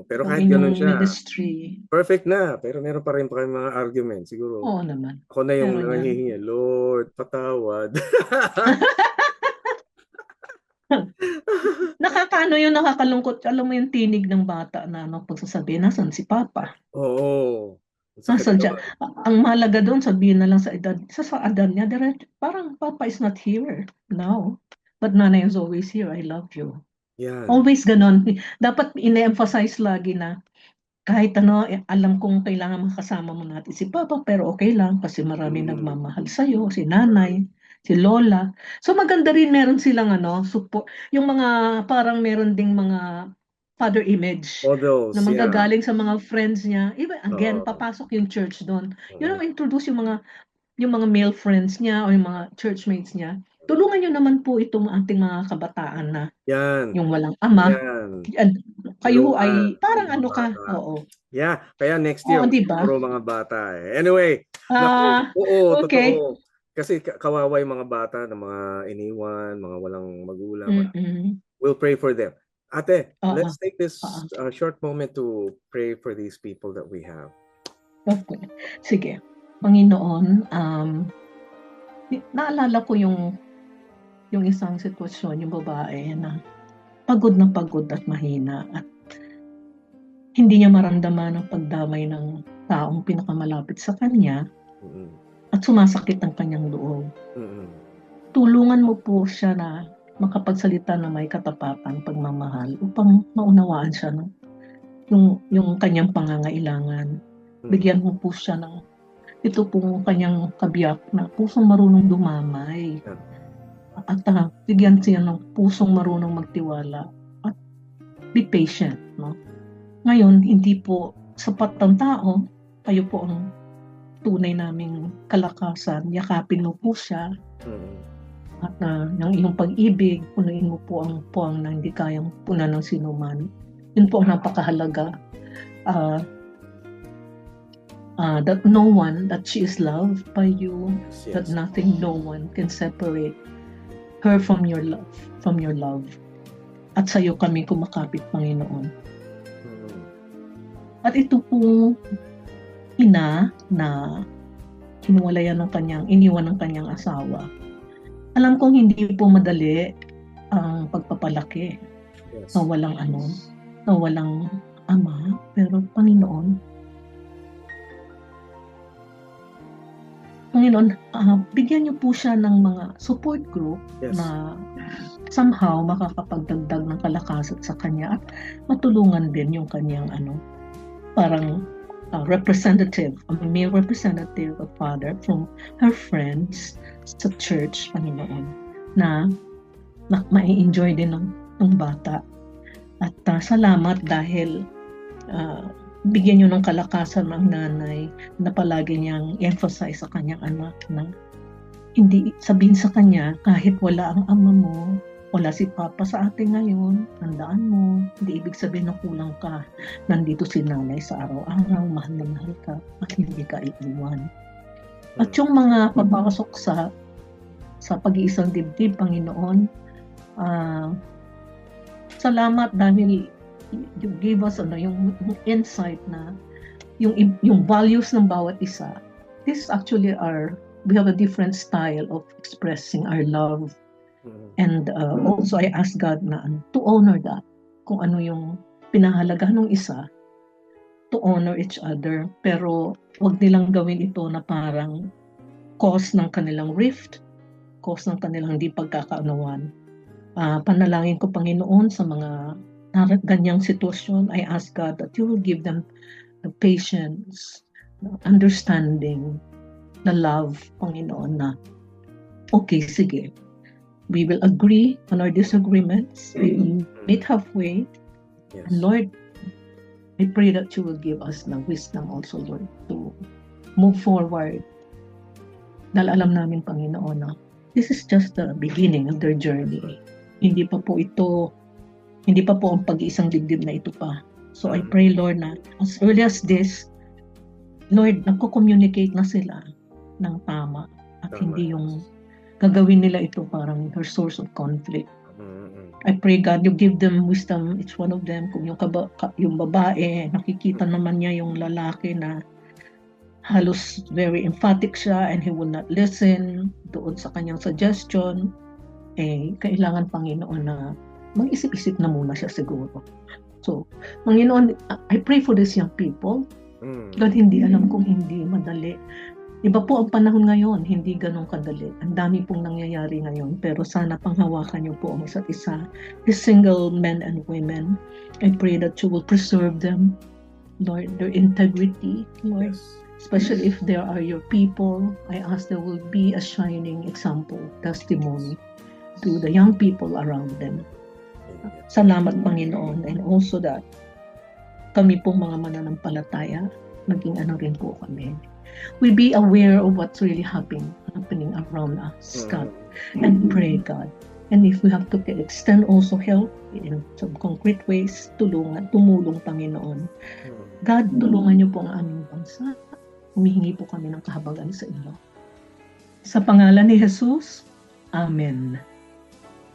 pero yung kahit ganun inyong siya, ministry. perfect na, pero meron pa rin kayong mga argument. Siguro, Oo naman. ako na yung Meron yan. nahihingi, Lord, patawad. Nakakalungkot. Alam mo yung tinig ng bata na pagsasabi, nasan si Papa? Oo. Ang sakit Nasaan siya? naman. Ang mahalaga doon, sabihin na lang sa edad niya, parang Papa is not here now. But Nanay is always here. I love you. Yan. Always ganon. Dapat ine-emphasize lagi na kahit alam kong kailangan makasama mo natin si Papa, pero okay lang kasi maraming nagmamahal sa'yo, si Nanay, si Lola. So maganda rin meron silang support. Yung mga parang meron ding mga father image All those, na yeah. manggagaling sa mga friends niya. Again, Oo. papasok yung church doon. Yun ang Oo. introduce yung mga male friends niya o yung mga churchmates niya. Tulungan niyo naman po itong ating mga kabataan na Yan. yung walang ama. Yan. Kayo Tulungan ay parang yung mga ka. bata. Oo. Yeah, kaya next year, Oo, di ba? puro mga bata eh. Anyway, naku, oo, Okay. totoo. Kasi kawawa yung mga bata na mga iniwan, mga walang magulang. Mm-mm. We'll pray for them. Ate, Oo. let's take this Oo. short moment to pray for these people that we have. Okay. Sige. Panginoon, naalala ko yung isang sitwasyon, yung babae na pagod at mahina at hindi niya maramdaman ang pagdamay ng taong pinakamalapit sa kanya at sumasakit ang kanyang loob. Tulungan mo po siya na makapagsalita na may katapatan, pagmamahal upang maunawaan siya yung kanyang pangangailangan. Bigyan mo po siya ng ito pong kanyang kabiyak na pusong marunong dumamay. At bigyan siya ng pusong marunong magtiwala at be patient. No? Ngayon, hindi po sapat ng tao, kayo po ang tunay naming kalakasan. Yakapin mo po siya at ng iyong pag-ibig, punuin mo po ang puwang na hindi kayang punan ng sinuman. Yun po ang napakahalaga. That she is loved by you, Yes. that nothing, no one can separate her from your love. At sa iyo kami kumakapit, Panginoon. At ito po ina na iniwan ng kanyang asawa. Alam kong hindi po madali ang pagpapalaki na walang ama, pero Panginoon, bigyan niyo po siya ng mga support group na somehow makakapagdagdag ng kalakasan sa kanya at matulungan din yung kanyang parang representative, a male representative of father from her friends sa church, Panginoon, na mai-enjoy din ng bata. At salamat dahil bigyan niyo ng kalakasan ng nanay na palagi niyang emphasize sa kanyang anak na hindi sabihin sa kanya, kahit wala ang ama mo, wala si Papa sa atin ngayon, tandaan mo, hindi ibig sabihin na kulang ka. Nandito si nanay sa araw-araw, mahal na mahal ka, at hindi ka iiwan. At yung mga papasok sa pag-iisang dibdib, Panginoon, salamat dahil you gave us yung insight na yung values ng bawat isa. This actually we have a different style of expressing our love. And also I ask God na to honor that. Kung ano yung pinahalagahan ng isa, to honor each other. Pero wag nilang gawin ito na parang cause ng kanilang rift, cause ng kanilang hindi pagkakaunawan. Panalangin ko, Panginoon, sa mga ganyang sitwasyon, I ask God that you will give them the patience, the understanding, the love, Panginoon, na okay, sige, we will agree on our disagreements, we will meet halfway, Yes. and Lord, I pray that you will give us the wisdom also, Lord, to move forward. Dahil alam namin, Panginoon, na this is just the beginning of their journey. Hindi pa po ang pag-iisang dibdib na ito pa. So I pray, Lord, na as early as this, Lord, nagko-communicate na sila ng tama at Tama. hindi yung gagawin nila ito parang their source of conflict. I pray, God, you give them wisdom, each one of them. Kung yung babae, nakikita naman niya yung lalaki na halos very emphatic siya and he will not listen doon sa kanyang suggestion, kailangan, Panginoon, na mag-isip-isip na muna siya siguro. So, Panginoon, I pray for these young people. God, hindi alam kung hindi madali. Iba po ang panahon ngayon, hindi ganun kadali. Ang dami pong nangyayari ngayon, pero sana panghawakan niyo po ang isa't isa. The single men and women, I pray that you will preserve them, Lord, their integrity, Lord. Especially if there are your people, I ask there will be a shining example, testimony to the young people around them. Salamat, Panginoon, and also that kami pong mga mananampalataya, maging ano rin po kami. We be aware of what's really happening around us, God, and pray, God. And if we have to extend also help in some concrete ways, tumulong, Panginoon. God, tulungan niyo po ang aming bansa. Humihingi po kami ng kahabagan sa inyo. Sa pangalan ni Jesus, Amen.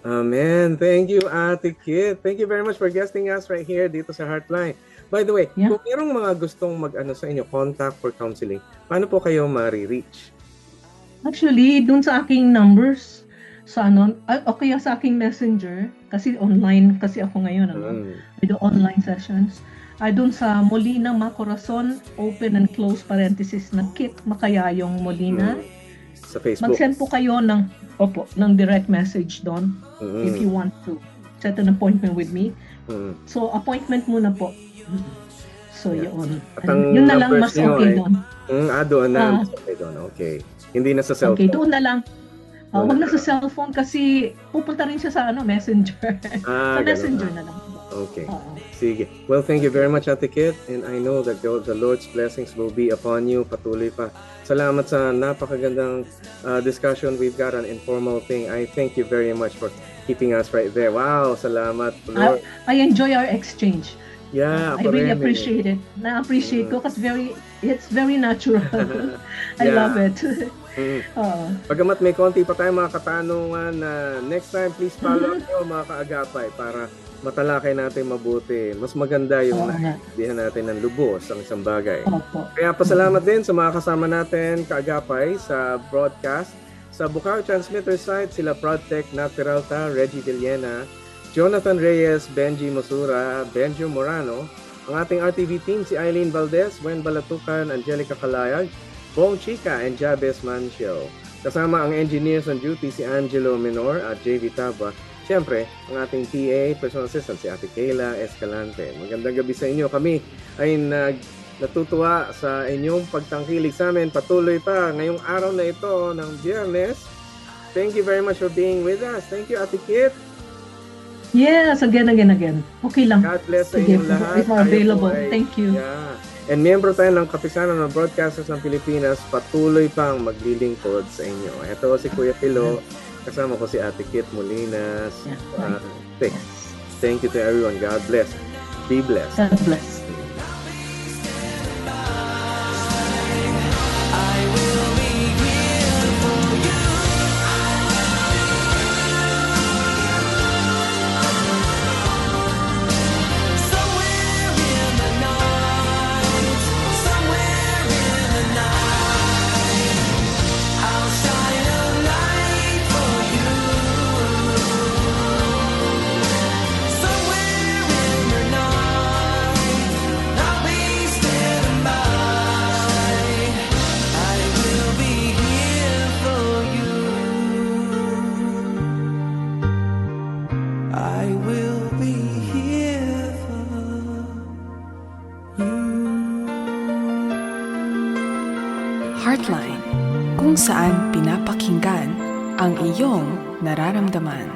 Amen. Thank you, Ate Kit. Thank you very much for guesting us right here dito sa Heartline. By the way, kung mayroong mga gustong mag-ano sa inyo, contact for counseling, paano po kayo ma-reach? Actually, dun sa aking numbers, sa o kaya sa aking messenger, kasi online kasi ako ngayon, I do online sessions. Dun sa Molina Macorazon, open and close parenthesis na Kit Makayayong Molina. Sa Facebook. Mag-send po kayo ng direct message doon if you want to set an appointment with me. So, appointment muna po. So, yun. Yun na lang mas okay doon. Doon na. Okay doon. Okay. Hindi na sa cellphone. Okay, doon na lang. Wag na sa cellphone kasi pupunta rin siya sa messenger. Sa messenger na lang. Okay. Sige. Well, thank you very much, Ate Kit. And I know that the Lord's blessings will be upon you. Patuloy pa. Salamat sa napakagandang discussion. We've got an informal thing. I thank you very much for keeping us right there. Wow, salamat. Lord. I enjoy our exchange. Yeah, I really appreciate it. Na-appreciate ko kasi it's very natural. I love it. Pagamat may konti pa tayong mga katanungan na next time, please follow up nyo mga kaagapay para matalakay natin mabuti. Mas maganda yung naintindihan natin ng lubos ang isang bagay. Kaya pasalamat din sa mga kasama natin kaagapay sa broadcast. Sa Bukaw Transmitter site, sila Prodtech, Nat Peralta, Reggie Villena, Jonathan Reyes, Benji Mosura, Benjo Morano, ang ating RTV team si Eileen Valdez, Wen Balatukan, Angelica Calayag, Bong Chica, and Jabez Mancio. Kasama ang engineers on duty si Angelo Menor at JV Taba. Siyempre, ang ating PA, personal assistant si Ate Kayla Escalante. Magandang gabi sa inyo. Kami ay natutuwa sa inyong pagtangkilik sa amin. Patuloy pa ngayong araw na ito ng Biyernes. Thank you very much for being with us. Thank you, Ate Kit. Yes, again. Okay lang. God bless sa Sige, inyong lahat. if available. Thank you. Yeah. And miyembro tayo ng Kapisanan ng Broadcasters ng Pilipinas, patuloy pang maglilingkod sa inyo. Ito si Kuya Pilo, kasama ko si Ate Kit Molinas. Thank you to everyone. God bless. Be blessed. God bless. Heartline, kung saan pinapakinggan ang iyong nararamdaman.